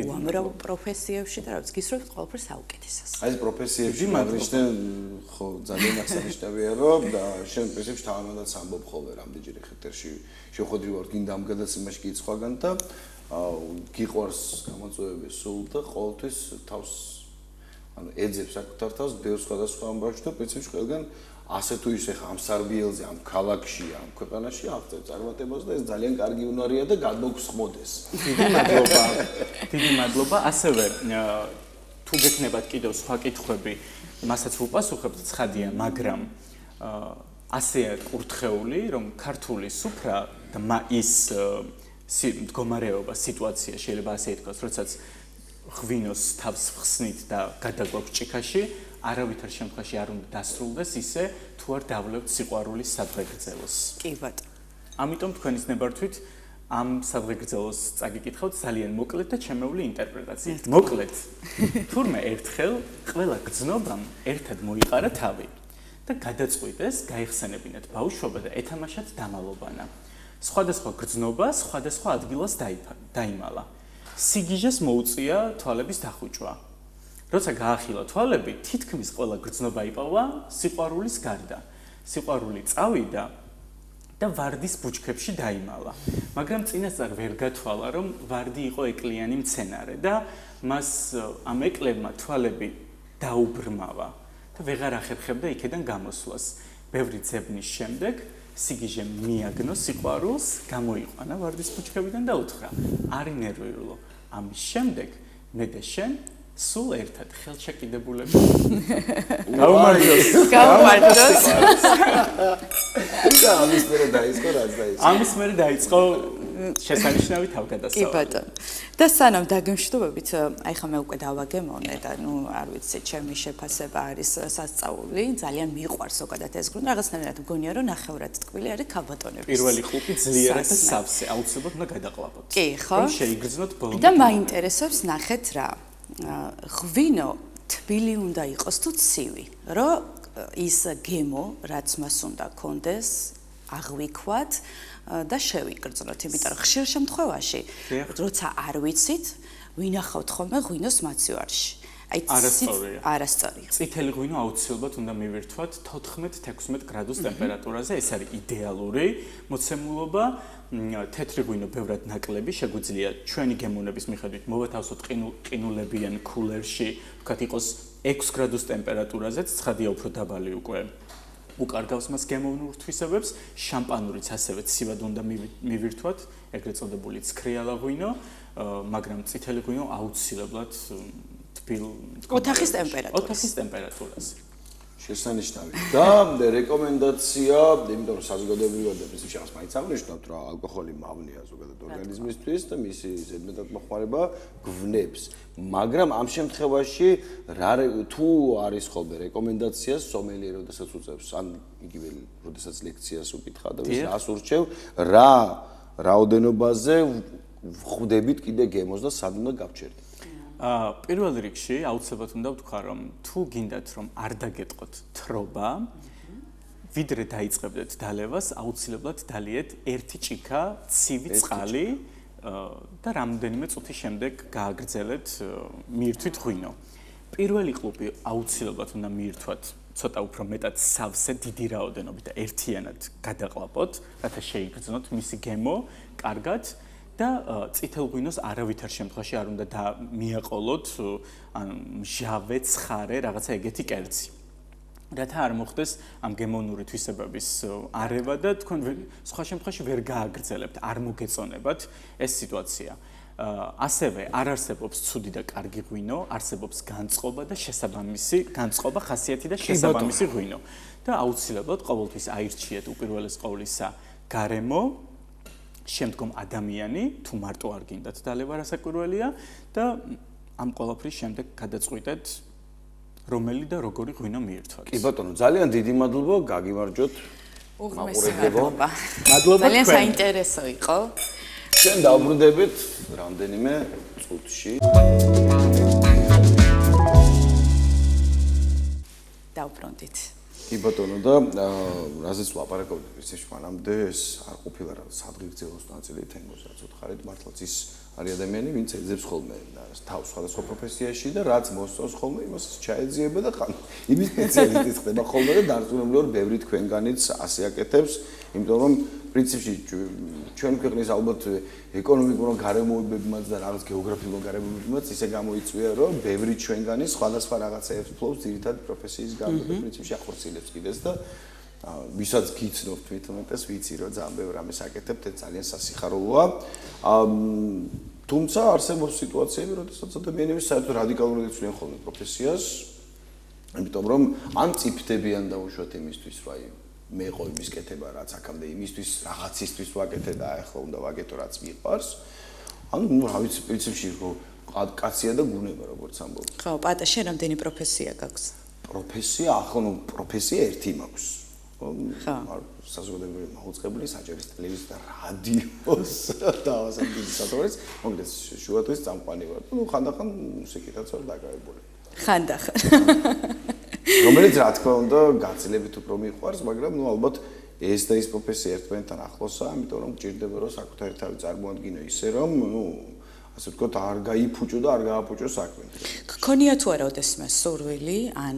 უამრავ პროფესიებში და რაც გისურვებთ ყველაფერს საუკეთესოს. აი ეს პროფესიებში მაგრიშნე ხო ძალიან აღსანიშნავია რომ და შენ პრინციპში თავადაც ამბობ ხოლმე რამდენჯერ ეთერში შეხვედრი ვარ გინდა ამ გადაცემაში გიცხვაგან და გიყვარს გამოწვევები სულ და ყოველთვის თავს ანუ ეძებს საკუთარ თავს ბევრ სხვადასხვა ამბავში და პრინციპში ყველგან ასე თუ ისე ამ სარბიელზე, ამ ქალაქში, ამ ქვეყანაში აღწევ წარმატებას და ეს ძალიან კარგი უნარია და გადმოგსხმოდეს. დიდი მადლობა. ასევე თუ გექნებათ კიდევ სხვა კითხვები, მასაც ვუპასუხებთ ცხადია, მაგრამ ასეა კურთხეული, რომ ქართული სუფრა და ის მდგომარეობა, სიტუაცია შეიძლება ასე ითქვას, როდესაც ღვინოს თავს ხსნით და გადაგვაქვს ჭიქაში, არავითარ შემთხვევაში არ უნდა დასრულდეს ისე, თუ არ დავლევთ სიყვარულის სადღეგრძელოს. კი ბატონო. ამიტომ თქვენის ნებართვით ამ სადღეგრძელოს წაგიკითხავთ ძალიან მოკლედ და ჩემეული ინტერპრეტაციით. მოკლედ, თურმე ერთხელ ყველა გრძნობამ ერთად მოიყარა თავი და გადაწყვიტეს გაიხსენებინათ ბავშვობა და ეთამაშათ დამალობანა. სხვადასხვა გრძნობა სხვადასხვა ადგილას დაიმალა. სიგიჟეს მოუწია თვალების დახუჭვა. როცა გაახილა თვალები, თითქმის ყველა გრძნობა იპოვა სიყვარულის გარდა. სიყვარული წავიდა და ვარდის ბუჩქებში დაიმალა. მაგრამ წინასწარ ვერ გათვალა, რომ ვარდი იყო ეკლიანი მცენარე და მას ამ ეკლებმა თვალები დაუბრმავა და ვეღარ ახერხებდა იქიდან გამოსვლას. ბევრი ძებნის შემდეგ სიგიჟემ მიაგნო სიყვარულს, გამოიყვანა ვარდის ბუჩქებიდან და უთხრა: "არი ნერვიულო, ამის შემდეგ მე და შენ სულ ერთად ხელშეკიდებულები." გაუმარჯოს. ამის მერე დაიწყო რაც დაიწყო. ამის მერე დაიწყო შესანიშნავი თავგადასავალი. კი ბატონო. და სანამ დაგემშვიდობებით, აი ხა მე უკვე დავაგემოვნე და ნუ არ ვიცი, ჩემი შეფასება არის სასწაული, ძალიან მიყვარს ზოგადად ეს გუნდი, რაღაცნაირად მგონია რომ ნახევრად ტკბილი არის ქაბატონების. პირველი ხუპი ძლიერად და სავსე, აუცილებლად უნდა გადაყლაპოთ. კი, ხო? რომ შეიგრძნოთ ბოლომდე. და მაინტერესებს ნახეთ რა. ღვინო თბილი უნდა იყოს თუ ცივი, რომ ის გემო, რაც მას უნდა კონდეს, აღვიქვათ და შევიგრძნოთ, იმიტომ რომ ხშირ შემთხვევაში, როცა არ ვიცით, ვინახავთ ხოლმე ღვინოს მაცივარში. აი არასწორია. წითელი ღვინო აუცილებლად უნდა მივირთვათ 14-16 გრადუს ტემპერატურაზე, ეს არის იდეალური მოცემულობა. თეთრი ღვინო ბევრად ნაკლები, შეგვიძლია ჩვენი გემოვნების მიხედვით მოვათავსოთ ყინულებიან კულერში, ვთქვათ იყოს 6 გრადუს ტემპერატურაზეც, ცხადია უფრო დაბალი უკვე უკარგავს მას გემოვნურ თვისებებს, შამპანურიც ასევე ცივად უნდა მივირთვათ, ეგრეთ წოდებული ცქრიალა ღვინო, მაგრამ წითელი ღვინო აუცილებლად თბილ ოთახის ტემპერატურაზე. ოთახის ტემპერატურაზე. შესანიშნავი. და რეკომენდაცია, იმიტომ რომ საზოგადოებრივად და პრინციპში ახს მაინც აღნიშნავთ, რომ ალკოჰოლი მავნეა ზოგადად ორგანიზმისთვის და მისი ზედმეტად მოხმარება გვნებს. მაგრამ ამ შემთხვევაში თუ არის ხოლმე რეკომენდაცია სომელიე როდესაც უწევს, ან იგივე როდესაც ლექციას უკითხა და რას ურჩევ, რა რაოდენობაზე ვხვდებით კიდე გემოს და სად უნდა გავჩერდეთ? პირველ რიგში აუცილებლად უნდა ვთქვა, რომ თუ გინდათ რომ არ დაგეტყოთ თრობა, ვიდრე დაიწყებდეთ დალევას, აუცილებლად დალიეთ 1 ჭიქა ცივი წყალი და რამდენიმე წუთის შემდეგ გააგრძელეთ მიირთვით ღვინო. პირველი ყლუპი აუცილებლად უნდა მიირთვათ ცოტა უფრო მეტად სავსე დიდი რაოდენობით და ერთიანად გადაყლაპოთ, რათა შეიგრძნოთ მისი გემო კარგად. და წითელ ღვინოს არავითარ შემთხვევაში არ უნდა მიაყოლოთ ან მჟავე, ცხარე, რაღაცა ეგეთი კერძი. რათა არ მოხდეს ამ გემონური თვისებების არევა და თქვენ სხვა შემთხვევაში ვერ გააგრძელებთ, არ მოგეწონებათ ეს სიტუაცია. ასევე არ არსებობს ცუდი და კარგი ღვინო, არსებობს განწყობა და შესაბამისი განწყობა, ხასიათი და შესაბამისი ღვინო. და აუცილებლად ყოველთვის აირჩიეთ უპირველეს ყოვლისა გარემო, შემდგომ ადამიანი, თუ მარტო არ გინდათ დალევა რასაკვირველია და ამ ყველაფრის შემდეგ გადაწყვიტეთ რომელი და როგორი ღვინო მიირთვათ. კი ბატონო, ძალიან დიდი მადლობა, გაგიმარჯოთ. მადლობა. მადლობა ძალიან საინტერესო იყო. ჩვენ დავბრუნდებით რამდენიმე წუთში. დავბრუნდით. კი ბატონო და რაზეც ვაპარაკობთ პრინციპში მანამდე ეს არ ყოფილა რა სადღეგრძელოს ნაწილი თემოზე რაც უთხარით მართლაც ის არის ადამიანი ვინც ეძებს ხოლმე თავს სხვადასხვა პროფესიაში და რაც მოსწონს ხოლმე იმას ჩაეძიება და ხან იმის სპეციალისტი ხდება ხოლმე და დარწმუნებული ვარ ბევრი თქვენგანიც ასე აკეთებს იმიტომ რომ პრინციპში ჩვენ ქვეყნის ალბათ ეკონომიკურ გარემოებებმაც და რაღაც გეოგრაფიულ გარემოებებმაც ისე გამოიწვია რომ ბევრი ჩვენგანი სხვადასხვა რაღაცეებს ფლობს ძირითადად პროფესიის გარდა და პრინციპში ახორციელებს კიდეც და ვისაც გიცნობთ თვითონაც ვიცი რომ ძალიან ბევრ რამეს აკეთებთ ეს ძალიან სასიხარულოა თუმცა არსებობს სიტუაციები როდესაც ადამიანები საერთოდ რადიკალურად იცვლიან ხოლმე პროფესიას იმიტომ რომ ან წიფდებიან დაუშვათ იმისთვის რომ აი მე ხო იმის კეთება რაც აქამდე იმისთვის რაღაცისთვის ვაკეთე და ახლა უნდა ვაკეთო რაც მიყვარს ანუ ნუ რა ვიცი პრინციპში რომ კაცია და გუნება როგორც ამბობ ხო პატა შენ რამდენი პროფესია გაქვს პროფესია ახლა ნუ პროფესია ერთი მაქვს ხო საზოგადოებრივი მაუწყებლი საჯარის ტელევიზიის და რადიოს და ასეთი სათავეს მოგდეს შუათვეს წამყვანი ვარ ნუ ხანდახან მუსიკითაც ვარ დაკავებული ხანდახან რომელიც რა თქმა უნდა გაცილებით უფრო მიყვარს, მაგრამ ნუ ალბათ ეს და ის პროფესია ერთმანეთთან ახლოსაა, ამიტომ რომ გჭირდება რომ საკუთარი თავი წარმოადგინო ისე რომ, ნუ ასე ვთქვათ, არ გაიფუჭო და არ გააფუჭო საქმე. გქონია თუ არა ოდესმე სურვილი, ან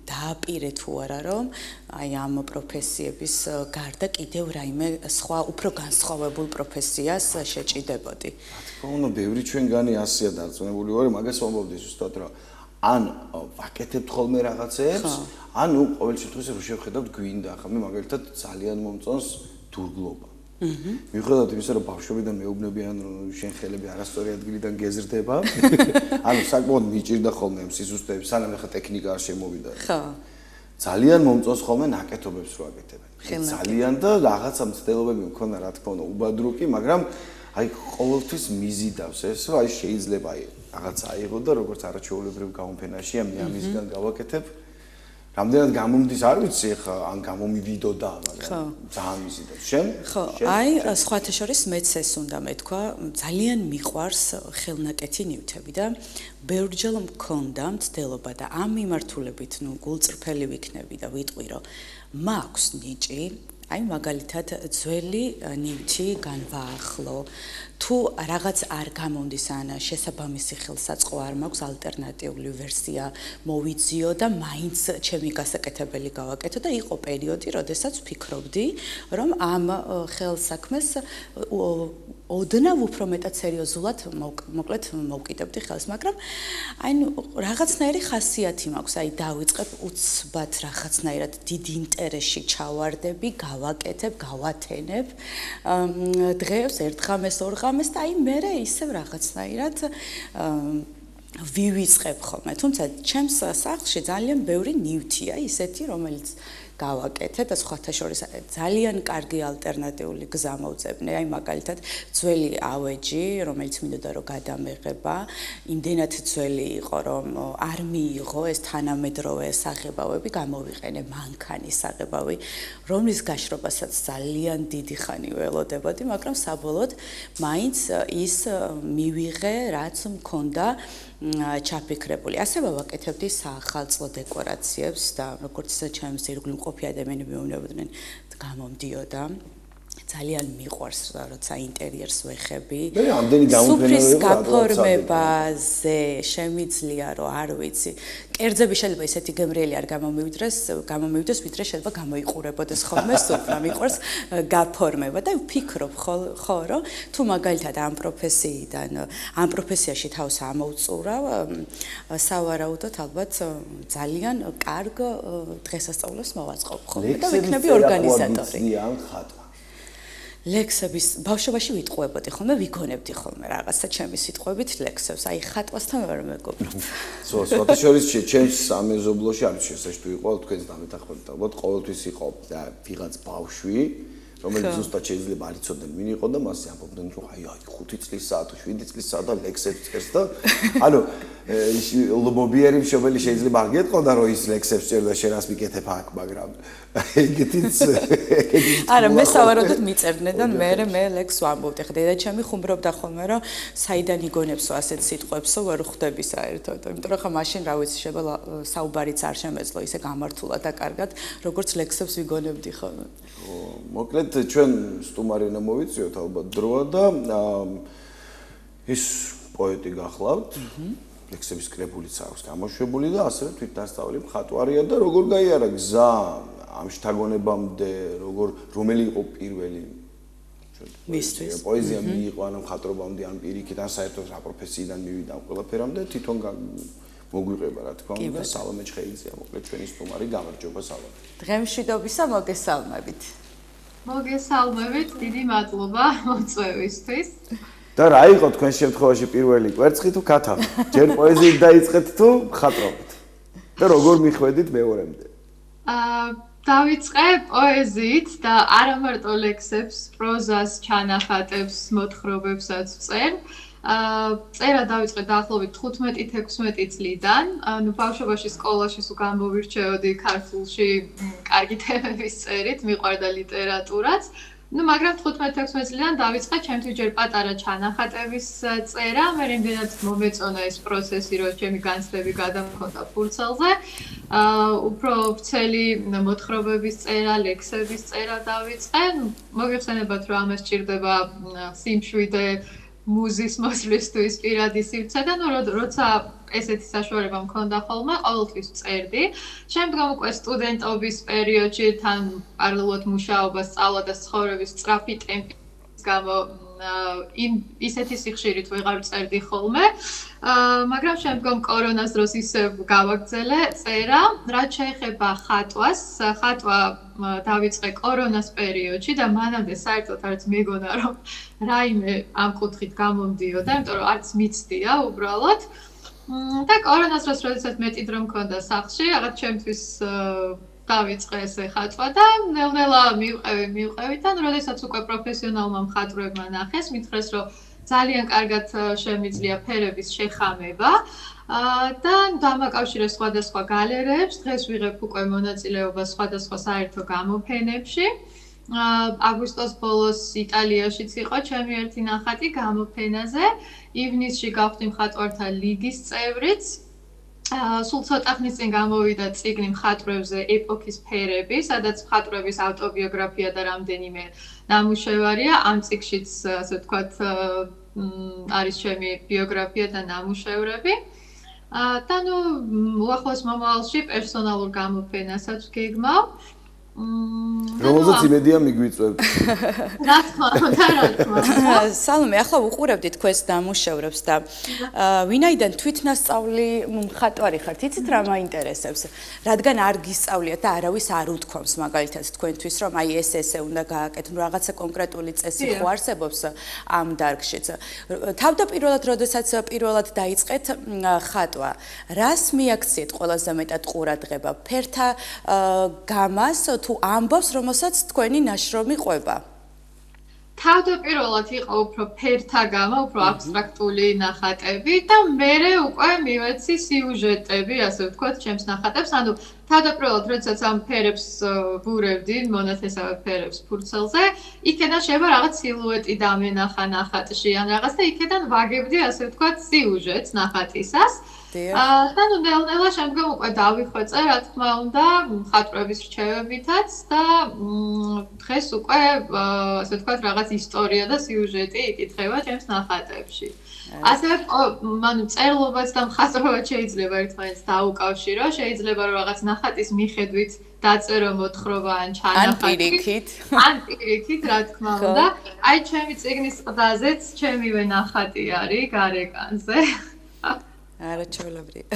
დააპირე თუ არა რომ აი ამ პროფესიების გარდა კიდევ რაიმე სხვა უფრო განსხვავებულ პროფესიას შეჭიდებოდი? რა თქმა უნდა, ბევრი ჩვენგანი ასეა დარწმუნებული ვარ, მაგას ვამბობდი ზუსტად რომ ან ვაკეთებთ ხოლმე რაღაცეებს, ან ყოველ შემთხვევაში რო შევხედავთ გვინდა, ახლა მე მაგალითად ძალიან მომწონს დურგლობა. მიუხედავად იმისა, რომ ბავშვობიდან მეუბნებიან, რომ შენ ხელები არასწორი ადგილიდან გეზრდება, ანუ საკმაოდ მიჭირდა ხოლმე ამ სიზუსტეებს, სანამ ახლა ტექნიკა არ შემოვიდა. ხო. ძალიან მომწონს ხოლმე ნაკეთობებს რო აკეთებენ. ძალიან და რაღაცა მცდელობები მქონდა, რა თქმა უნდა, უბადრუკი, მაგრამ აი ყოველთვის მიზიდავს ეს, რომ აი შეიძლება აი რაღაც აიღო და როგორც არაჩვეულებრივ გამოფენაში მე ამისგან გავაკეთებ. რამდენად გამომდის არ ვიცი ხა ან გამომივიდოდა, მაგრამ ძალიან მიზიდავს. შენ? ხო, აი სხვათა შორის მეც ეს უნდა მეთქვა, ძალიან მიყვარს ხელნაკეთი ნივთები და ბევრჯერ მქონდა მცდელობა და ამ მიმართულებით, ნუ გულწრფელი ვიქნები და ვიტყვი რომ მაქვს ნიჭი აი მაგალითად ძველი ნივთი განვაახლო თუ რაღაც არ გამონდის ან შესაბამისი ხელსაწყო არ მაქვს ალტერნატიული ვერსია მოვიძიო და მაინც ჩემი გასაკეთებელი გავაკეთო და იყო პერიოდი როდესაც ვფიქრობდი რომ ამ ხელსაქმეს ოდნავ უფრო მეტად სერიოზულად მოკლედ მოვკიდებდი ხელს მაგრამ აი რაღაცნაირი ხასიათი მაქვს აი დავიწყებ უცბად რაღაცნაირად დიდ ინტერესში ჩავარდები გავაკეთებ გავათენებ დღეს ერთ ღამეს ორ ღამეს და აი მე ისევ რაღაცნაირად ვივიწყებ ხოლმე, თუმცა ჩემს სახლში ძალიან ბევრი ნივთია ისეთი, რომელიც გავაკეთე და სხვათა შორის ძალიან კარგი ალტერნატიული გზა მოვწებნე, აი მაგალითად ძველი ავეჯი, რომელიც მინდოდა რომ გადამეღება, იმდენად ძველი იყო, რომ არ მიიღო ეს თანამედროვე საღებავები, გამოვიყენე მანქანის საღებავი, რომლის გაშრობასაც ძალიან დიდი ხანი ველოდებოდი, მაგრამ საბოლოოდ მაინც ის მივიღე, რაც მქონდა ჩაფიქრებული. ასევე ვაკეთებდი საახალწლო დეკორაციებს და როგორც ჩემს ირგვლივ მყოფი ადამიანები მეუბნებოდნენ, გამომდიოდა. ძალიან მიყვარს, როცა ინტერიერს ვეხები. სუფრის გაფორმებაზე შემიძლია, რომ არ ვიცი. კერძები შეიძლება ისეთი გემრიელი არ გამომივიდეს, ვიდრე შეიძლება გამოიყურებოდეს ხოლმე სუფრა. მიყვარს გაფორმება და ვფიქრობ ხო, რომ თუ მაგალითად ამ პროფესიაში თავს ამოვწურავ, სავარაუდოდ ალბათ ძალიან კარგ დღესასწაულს მოვაწყობ ხოლმე და ვიქნები ორგანიზატორი. ლექსების ბავშვობაში ვიტყუებოდი ხოლმე, ვიგონებდი ხოლმე რაღაცა ჩემი სიტყვებით ლექსებს. აი ხატვასთან ვერ მეგობრობ. სხვათა შორის ჩემს სამეზობლოში არის შესაძლოა იყო თქვენს დამეთანხმებით, ალბათ ყოველთვის იყო ვიღაც ბავშვი, რომელიც ზუსტად შეიძლება არ იცოდნენ ვინ იყო და მასე ამბობდნენ რომ აი 5 წლისაა თუ 7 წლისაა და ლექსებს წერს და ანუ ლობიერი მშობელი შეიძლება არ გეტყოდა რომ ის ლექსებს წერდა შენ რას მიკეთებ აქ, მაგრამ ეგეთიც არა მე სავარაუდოდ მიწერდნენ და მე ლექს ვამბობდი. ხა დედაჩემი ხუმრობდა ხოლმე რომ საიდან იგონებსო ასეთ სიტყვებსო ვერ ხვდები საერთოდ. იმიტომ რომ ხა მაშინ რა ვიცი შეიძლება საუბარიც არ შემეძლო ისე გამართულად და კარგად როგორც ლექსებს ვიგონებდი ხოლმე. მოკლედ ჩვენ სტუმარი უნდა მოვიწიოთ ალბათ დროა და ის პოეტი გახლავთ. ლექსების კრებულიც აქვს გამოშვებული და ასევე თვითდასწავლი მხატვარია და როგორ გაიარა გზა ამ შთაგონებამდე, რომელი იყო პირველი მისთვის პოეზია მიიღო ან მხატვრობამდე ან პირიქით ან საერთოდ რა პროფესიიდან მივიდა ამ ყველაფერამდე თვითონ მოგვიყება რა თქმა უნდა სალომე ჩხეიძეა მოკლედ ჩვენი სტუმარი გამარჯობა სალომე. დღემშვიდობისა მოგესალმებით. მოგესალმებით, დიდი მადლობა მოწვევისთვის. და რა იყო თქვენ შემთხვევაში პირველი კვერცხი თუ ქათამი? ჯერ პოეზიით დაიწყეთ თუ მხატვრობით? და როგორ მიხვედით მეორემდე? დავიწყე პოეზიით და არა მარტო ლექსებს, პროზას, ჩანახატებს, მოთხრობებსაც ვწერ. წერა დავიწყე დაახლოებით 15-16 წლიდან. ანუ ბავშვობაში სკოლაში სულ გამოვირჩეოდი ქართულში კარგი თემების წერით, მიყვარდა ლიტერატურაც. მაგრამ 15-16 წლიდან დავიწყე ჩემთვის ჯერ პატარა ჩანახატების წერა, მე რამდენად მომეწონა ეს პროცესი, რომ ჩემი განცდები გადამქონდა ფურცელზე. უფრო ვრცელი მოთხრობების წერა, ლექსების წერა დავიწყე. მოგეხსენებათ, რომ ამას სჭირდება სიმშვიდე, მუზის მოსვლისთვის პირადი სივრცე და როცა ესეთი საშუალება მქონდა ხოლმე, ყოველთვის წერდი. შემდგომ უკვე სტუდენტობის პერიოდში თან პარალელურად მუშაობა, სწავლა და ცხოვრების სწრაფი ტემპის გამო ისეთი სიხშირით ვეღარ წერდი ხოლმე. მაგრამ შემდგომ კორონას დროს ისე გავაგრძელე წერა. რაც შეეხება ხატვას, ხატვა დავიწყე კორონას პერიოდში და მანამდე საერთოდ არც მეგონა რომ რაიმე ამ კუთხით გამომდიოდა, იმიტომ რომ არც მიცდია უბრალოდ. და კორონას დროს როდესაც მეტი დრო მქონდა სახლში, რაღაც ჩემთვის დავიწყე ესე ხატვა და ნელ-ნელა მივყევი და როდესაც უკვე პროფესიონალმა მხატვრებმა ნახეს, მითხრეს რომ ძალიან კარგად შემიძლია ფერების შეხამება და დამაკავშირე სხვადასხვა გალერეებს, დღეს ვიღებ უკვე მონაწილეობას სხვადასხვა საერთო გამოფენებში. აგვისტოს ბოლოს იტალიაშიც იყო ჩემი ერთი ნახატი გამოფენაზე. ივნისში გავხდი მხატვართა ლიგის წევრიც. სულ ცოტა ხნის წინ გამოვიდა წიგნი მხატვრებზე ეპოქის ფერები, სადაც მხატვრების ავტობიოგრაფია და რამდენიმე ნამუშევარია. ამ წიგნშიც, ასე ვთქვათ, არის ჩემი ბიოგრაფია და ნამუშევრები. და უახლოეს მომავალში პერსონალურ გამოფენასაც გეგმავ. რომელზეც იმედია მიგვიწევთ. რა თქმა უნდა. სალომე, ახლა უყურებდი თქვენს დამუშევრებს და ვინაიდან თვითნასწავლი მხატვარი ხართ, იცით რა მაინტერესებს? რადგან არ გისწავლიათ და არავის არ უთქვამს მაგალითად თქვენთვის, რომ აი ესე უნდა გააკეთო, რაღაცა კონკრეტული წესი ხო არსებობს ამ დარგშიც. თავდაპირველად, როდესაც პირველად დაიწყეთ ხატვა, რას მიაქციეთ ყველაზე მეტად ყურადღება? ფერთა გამას თუ ამბავს, რომელსაც თქვენი ნაშრომი ყვება? თავდაპირველად იყო უფრო ფერთა გამა, უფრო აბსტრაქტული ნახატები და მერე უკვე მივეცი სიუჟეტები, ასე ვთქვათ, ჩემს ნახატებს. ანუ თავდაპირველად, როდესაც ამ ფერებს ვურევდი, მონათესავე ფერებს ფურცელზე, იქიდან შევა რაღაც სილუეტი დამენახა ნახატში, ან რაღაც და იქიდან ვაგებდი, ასე ვთქვათ, სიუჟეტს ნახატისას. და ნუ ნელ-ნელა შემდგომ უკვე დავიხვეწე, რა თქმა უნდა, მხატვრების რჩევებითაც და დღეს უკვე, ასე ვთქვათ, რაღაც ისტორია და სიუჟეტი იკითხება ჩემს ნახატებში. ასევე, ანუ წერლობაც და მხატვრობაც შეიძლება ერთმანეთს დაუკავშირო, შეიძლება რომ რაღაც ნახატის მიხედვით დაწერო მოთხრობა ან ჩანახატი. ან პირიქით, რა თქმა უნდა. აი, ჩემი წიგნის ყდაზეც ჩემივე ნახატი არის გარეკანზე. არაჩვეულებრივი.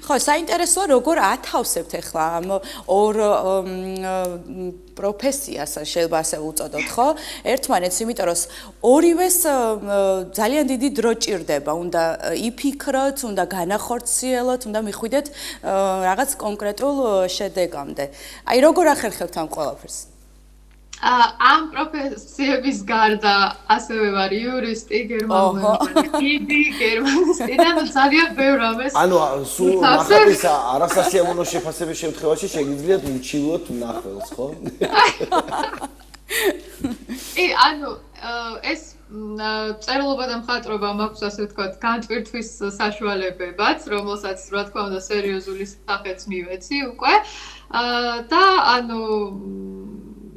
ხო, საინტერესოა როგორ ათავსებთ ახლა ამ ორ პროფესიას, შეიძლება ასე უწოდოთ, ხო? ერთმანეთს, იმიტომ რომ ორივეს ძალიან დიდი დრო ჭირდება, უნდა იფიქროთ, უნდა განახორციელოთ, უნდა მიხვიდეთ რაღაც კონკრეტულ შედეგამდე. აი, როგორ ახერხებთ ამ ყველაფერს? ამ პროფესიების გარდა ასევე ვარ იურისტი, გერმანული გერმანისტი და ძალიან ბევრ ამას. ანუ სულ ნახატის არასასიამოვნო შეფასების შემთხვევაში შეგიძლიათ უჩილოთ ნახველს, ხო? ანუ ეს წერლობა და მხატვრობა მაქვს, ასე ვთქვათ, განტვირთვის საშუალებებაც, რომელსაც რა თქმა უნდა სერიოზული სახეც მივეცი უკვე. და ანუ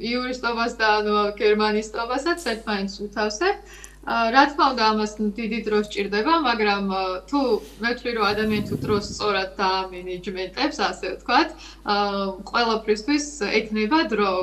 იურისტობას და გერმანისტობასაც ერთმანეთს უთავსებ. რა თქმა უნდა, ამას დიდი დრო სჭირდება, მაგრამ თუ მე ვთვლი, რომ ადამიანი თუ დროს სწორად დაამინიჯმენტებს, ასე ვთქვათ, ყველაფრისთვის ექნება დრო.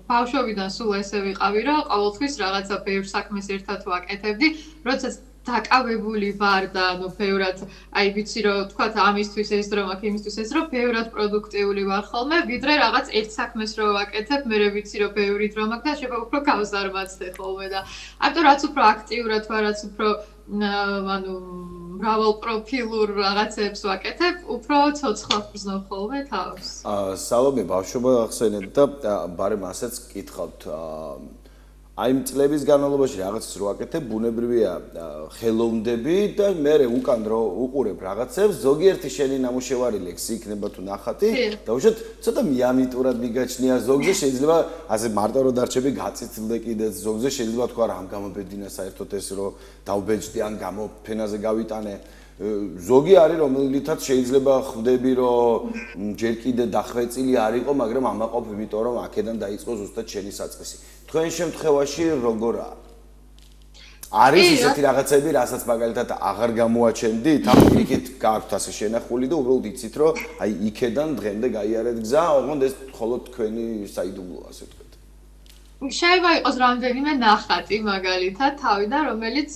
ბავშვობიდან სულ ესე ვიყავი, რომ ყოველთვის რაღაცა ბევრ საქმეს ერთად ვაკეთებდი, როდესაც დაკავებული ვარ და ბევრად, აი ვიცი რომ თქვათ ამისთვის ეს დრო მაქვს, იმისთვის ეს დრო, ბევრად პროდუქტიული ვარ ხოლმე, ვიდრე რაღაც ერთ საქმეს რო ვაკეთებ, მე ვიცი რომ ბევრი დრო მაქვს და შეიძლება უფრო გავზარმაცდე ხოლმე და ამიტომ რაც უფრო აქტიურად ვარ, რაც უფრო ანუ მრავალ პროფილურ რაღაცებს ვაკეთებ, უფრო ცოცხლად ვგრძნობ ხოლმე თავს. სალომე, ბავშვობა ახსენეთ და ბარემ ასეც გითხავთ, აი წლების განმავლობაში რაღაცას რო აკეთებ, ბუნებრივია ხელოვნდები და მე უკან რო უყურებ რაღაცებს, ზოგიერთი შენი ნამუშევარი ლექსი იქნება თუ ნახატი და უშოთ ცოტა მიამიტურად მიგაჩნია, ზოგზე შეიძლება ასე მარტო რო დარჩები გაწიწილდე კიდეც, ზოგზე შეიძლება თქვა რა ამ გამობედინა საერთოდ ეს რო დავბეჭდი ან გამოფენაზე გავიტანე. ზოგი არის რომელითაც შეიძლება ხვდები რომ ჯერ კიდე დახვეწილი არ იყო, მაგრამ ამაყოფ, იმიტომ რომ აქედან დაიწყო ზუსტად შენი საწყისი. თქვენ შემთხვევაში როგორაა? არის ისეთი რაღაცები, რასაც მაგალითად აღარ გამოაჩენდით, ამ იქით გააქვთ ასე შენახული და უბრალოდ იცით რომ აი იქედან დღემდე გაიარეთ გზა, ოღონდ ეს მხოლოდ თქვენი საიდუმლოა, ასე ვთქვათ. შეიძლება იყოს რამდენიმე ნახატი მაგალითად თავიდან, რომელიც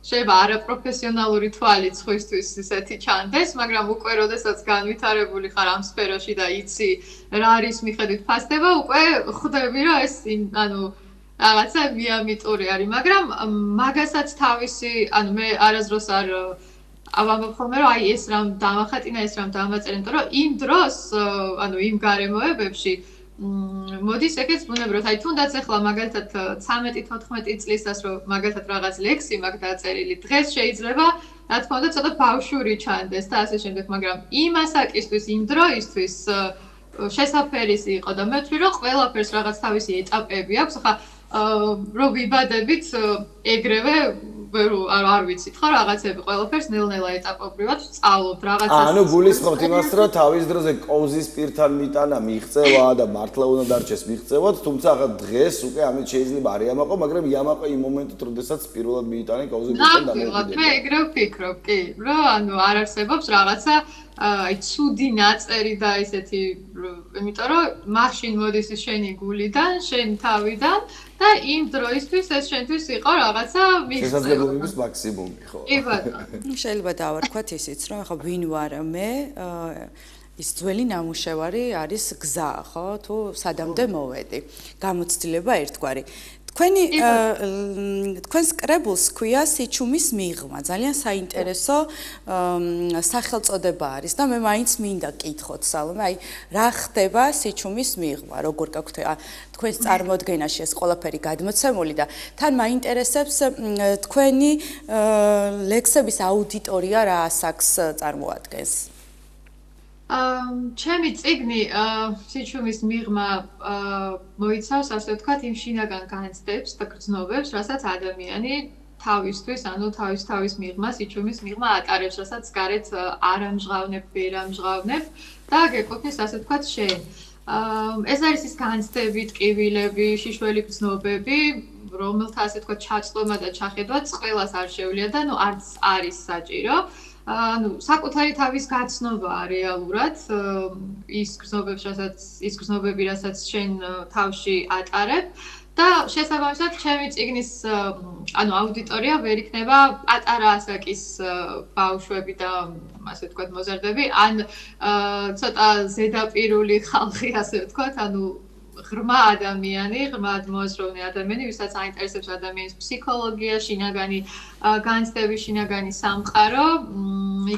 შეიძლება არაპროფესიონალური თვალით ხვისთვის ისეთი ჩანდეს, მაგრამ უკვე როდესაც განვითარებული ხარ ამ სფეროში და იცი რა არის მიხედვით ფასდება, უკვე ხვდები რომ ეს ანუ რაღაცა მიამიტური არის, მაგრამ მაგასაც თავისი, ანუ მე არასდროს არ ავამბობ ხოლმე რომ აი ეს რამ დამახატინა, ეს რამ დამაწერე, იმიტომ რომ იმ დროს, ანუ იმ გარემოებებში მოდის ეგეც ბუნებრივად, აი თუნდაც ახლა მაგალითად 13-14 წლისას რომ მაგალითად რაღაც ლექსი მაქვს დაწერილი, დღეს შეიძლება რა თქმა უნდა ცოტა ბავშვური ჩანდეს და ასე შემდეგ, მაგრამ იმ ასაკისთვის, იმ დროისთვის შესაძფერისი იყო და მე ვთვლი რომ ყველაფერს რაღაც თავისი ეტაპები აქვს, ახლა რომ ვიბადებით ეგრევე არ ვიცით ხო რაღაცები ყველაფერს ნელ-ნელა ეტაპობრივად ვწავლობთ რაღაცას. ანუ გულისხმობთ იმას, რომ თავის დროზე კოვზის პირთან მიტანა მიღწევა და მართლა უნდა დარჩეს მიღწევად, თუმცა ახლა დღეს უკვე ამით შეიძლება არ იამაყო, მაგრამ იამაყო იმ მომენტით, როდესაც პირველად მიიტანე კოვზის პირთან დამოუკიდებლად. მე ეგრე ვფიქრობ, კი, რომ ანუ არ არსებობს რაღაცა აი ცუდი ნაწერი და ისეთი იმიტომ რომ მაშინ მოდის შენი გულიდან, შენი თავიდან და იმ დროისთვის ეს შენთვის იყო რაღაცა შესაძლებლობების მაქსიმუმი, ხო? კი ბატონო. შეიძლება დავარქვათ ისიც, რომ ახლა ვინ ვარ მე, ის ძველი ნამუშევარი არის გზა, ხო? თუ სადამდე მოვედი. გამოცდილება ერთგვარი. თქვენს კრებულს ქვია სიჩუმის მიღმა. ძალიან საინტერესო სახელწოდება არის და მე მაინც მინდა გკითხოთ სალომე, აი რა ხდება სიჩუმის მიღმა, როგორ გაქვთ თქვენს წარმოდგენაში ეს ყველაფერი გადმოცემული და თან მაინტერესებს თქვენი ლექსების აუდიტორია რა ასაკს წარმოადგენს. ჩემი წიგნი სიჩუმის მიღმა მოიცავს, ასე ვთქვათ, იმ შინაგან განცდებს და გრძნობებს, რასაც ადამიანი თავისთვის, ანუ თავის მიღმა, სიჩუმის მიღმა ატარებს, რასაც გარეთ არ ამჟღავნებ, ვერ ამჟღავნებ და გეკუთვნის, ასე ვთქვათ, შენ. ეს არის ის განცდები, ტკივილები, შიშველი გრძნობები, რომელთა, ასე ვთქვათ, ჩაწყვეტა და ჩახედვაც ყველას არ შეუძლია და ნუ არც არის საჭირო. საკუთარი თავის გაცნობაა რეალურად ის გრძნობები, რასაც შენ თავში ატარებ და შესაბამისად ჩემი წიგნის აუდიტორია ვერ იქნება პატარა ასაკის ბავშვები და ასე ვთქვათ მოზარდები, ან ცოტა ზედაპირული ხალხი, ასე ვთქვათ, ღრმა ადამიანი, ღრმად მოაზროვნე ადამიანი, ვისაც აინტერესებს ადამიანის ფსიქოლოგია, შინაგანი განცდები, შინაგანი სამყარო,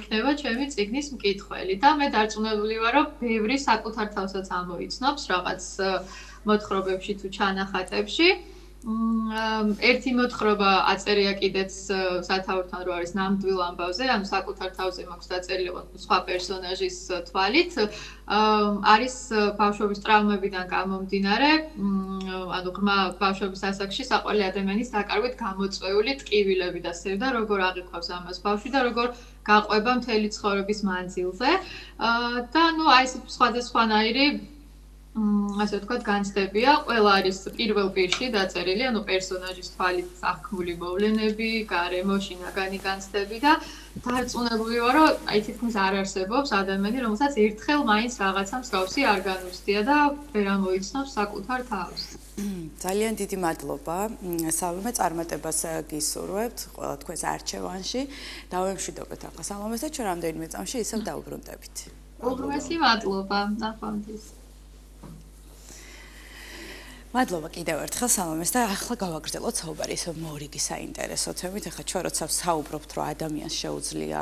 იქნება ჩემი წიგნის მკითხველი და მე დარწმუნებული ვარ, რომ ბევრი საკუთარ თავსაც ამოიცნობს რაღაც მოთხრობებში თუ ჩანახატებში. ერთი მოთხრობა აწერია კიდეც სათაურთან რო არის ნამდვილ ამბავზე, ანუ საკუთარ თავზე მაქვს დაწერილი სხვა პერსონაჟის თვალით. არის ბავშვობის ტრავმებიდან გამომდინარე, ანუ ღრმა ბავშვობის ასაკში საყვარელი ადამიანის დაკარგვით გამოწვეული ტკივილები და სევდა, როგორ აღიქვავს ამას ბავშვი და როგორ გაყვება მთელი ცხოვრების მანძილზე. და აი ეს სხვადასხვანაირი ასე ვთქვათ, განცდებია, ყველა არის პირველ პირში დაწერილი, ანუ პერსონაჟის თვალით აღქმული მოვლენები, გარემო, შინაგანი განცდები და დარწმუნებული ვარ, რომ აი თითქმის არ არსებობს ადამიანი, რომელსაც ერთხელ მაინც რაღაცა მსგავსი არ განუცდია და ვერ ამოიცნობს საკუთარ თავს. ძალიან დიდი მადლობა. სალომე, წარმატებას გისურვებთ ყველა თქვენს არჩევანში. დავემშვიდობეთ ახლა სალომეს და ჩვენ რამდენიმე წამში ისევ დავუბრუნდებით. უღრმესი მადლობა. ნახვამდის. მადლობა კიდევ ერთხელ სალომეს და ახლა გავაგრძელოთ საუბარი ისევ მორიგი საინტერესო თემით. ახლა ჩვენ როცა საუბრობთ, რომ ადამიანს შეუძლია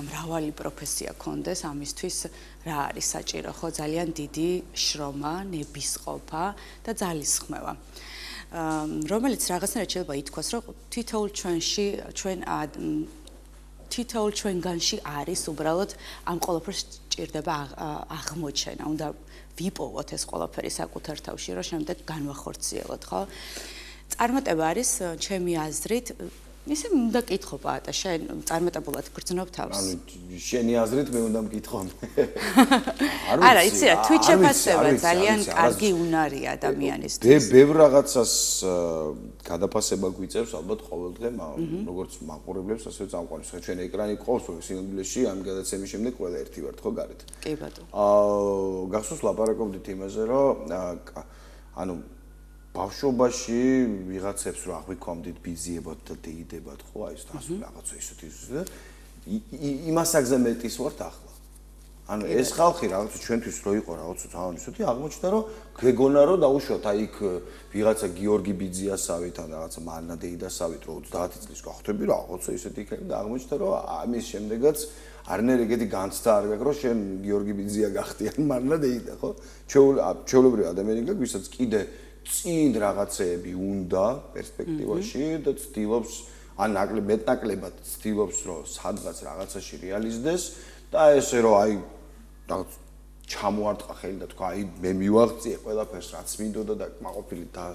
მრავალი პროფესია ჰქონდეს, ამისთვის რა არის საჭირო, ხო? ძალიან დიდი შრომა, ნებისყოფა და ძალისხმევა. რომელიც რაღაცნაირად შეიძლება ითქვას, რომ თითოეულ ჩვენგანში არის უბრალოდ ამ ყველაფერს ჭირდება აღმოჩენა, უნდა ვიპოვოთ ეს ყველაფერი საკუთარ თავში, რომ შემდეგ განვახორციელოთ, ხო? წარმატება არის ჩემი აზრით, ისე უნდა კითხო პაატა, შენ წარმატებულად გრძნობ თავს. ანუ შენი აზრით მე უნდა მკითხო. არა, იცი რა, თვით შეფასება ძალიან კარგი უნარია ადამიანისთვის. ბევრ რაღაცას გადაფასება გვიწევს ალბათ ყოველდღე, როგორც მაყურებლებს, ასევე წამყვანებს. ჩვენ ეკრანი ყავს სინამდვილეში ამ გადაცემის შემდეგ ყველა ერთი ვართ ხო გარეთ. კი ბატონო. გახსოვს ლაპარაკობდით იმაზე, რომ ანუ ბავშვობაში ვიღაცებს რა აღვიქვამდით ბიზიებად და დეიდებად ხო აი ეს თასო რაღაცა ისეთი იმასაგზე მეტის ვართ ახლა. ანუ ეს ხალხი რაღაცა ჩვენთვის რო იყო რაღაცა თან ისეთი აღმოჩნდა რომ გეგონა რომ დაუშვათ აი იქ ვიღაცა გიორგი ბიძიასავით ან რაღაცა მარნა დეიდასავით რო 30 წლის გახვდები რაღაცა ისეთი იქნება და აღმოჩნდა რომ ამის შემდეგაც არნერ ეგეთი განცდა არ გაქვს რომ შენ გიორგი ბიძია გახდი ან მარნა დეიდა ხო? ჩვეულებრივი ადამიანი გაქვს ვისაც კიდე წინ რაღაცეები უნდა პერსპექტივაში და ცდილობს ან მეტნაკლებად ცდილობს რომ სადღაც რაღაცაში რეალიზდეს და ესე რომ აი რაღაც ჩამოარტყა ხელი და თქვა აი მე მივაღწიე ყველაფერს რაც მინდოდა და მაყოფილი და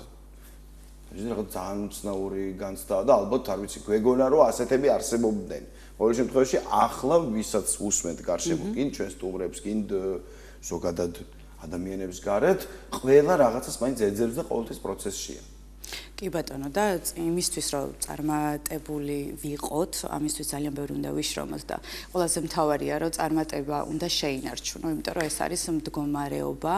ეს რაღაც ძალიან უცნაური განცდაა და ალბათ არ ვიცი გვეგონა რომ ასეთები არსებობდნენ. ყოველ შემთხვევაში ახლა ვისაც უსმენთ გარშემო კინ ჩვენ სტუმრებს კინ ზოგადად ადამიანებს გარეთ, ყველა რაღაცას მაინც ეძებს და ყოველთვის პროცესშია. კი ბატონო და იმისთვის რომ წარმატებული ვიყოთ, ამისთვის ძალიან ბევრი უნდა ვიშრომოთ და ყველაზე მთავარია რომ წარმატება უნდა შეინარჩუნო, იმიტომ რომ ეს არის მდგომარეობა,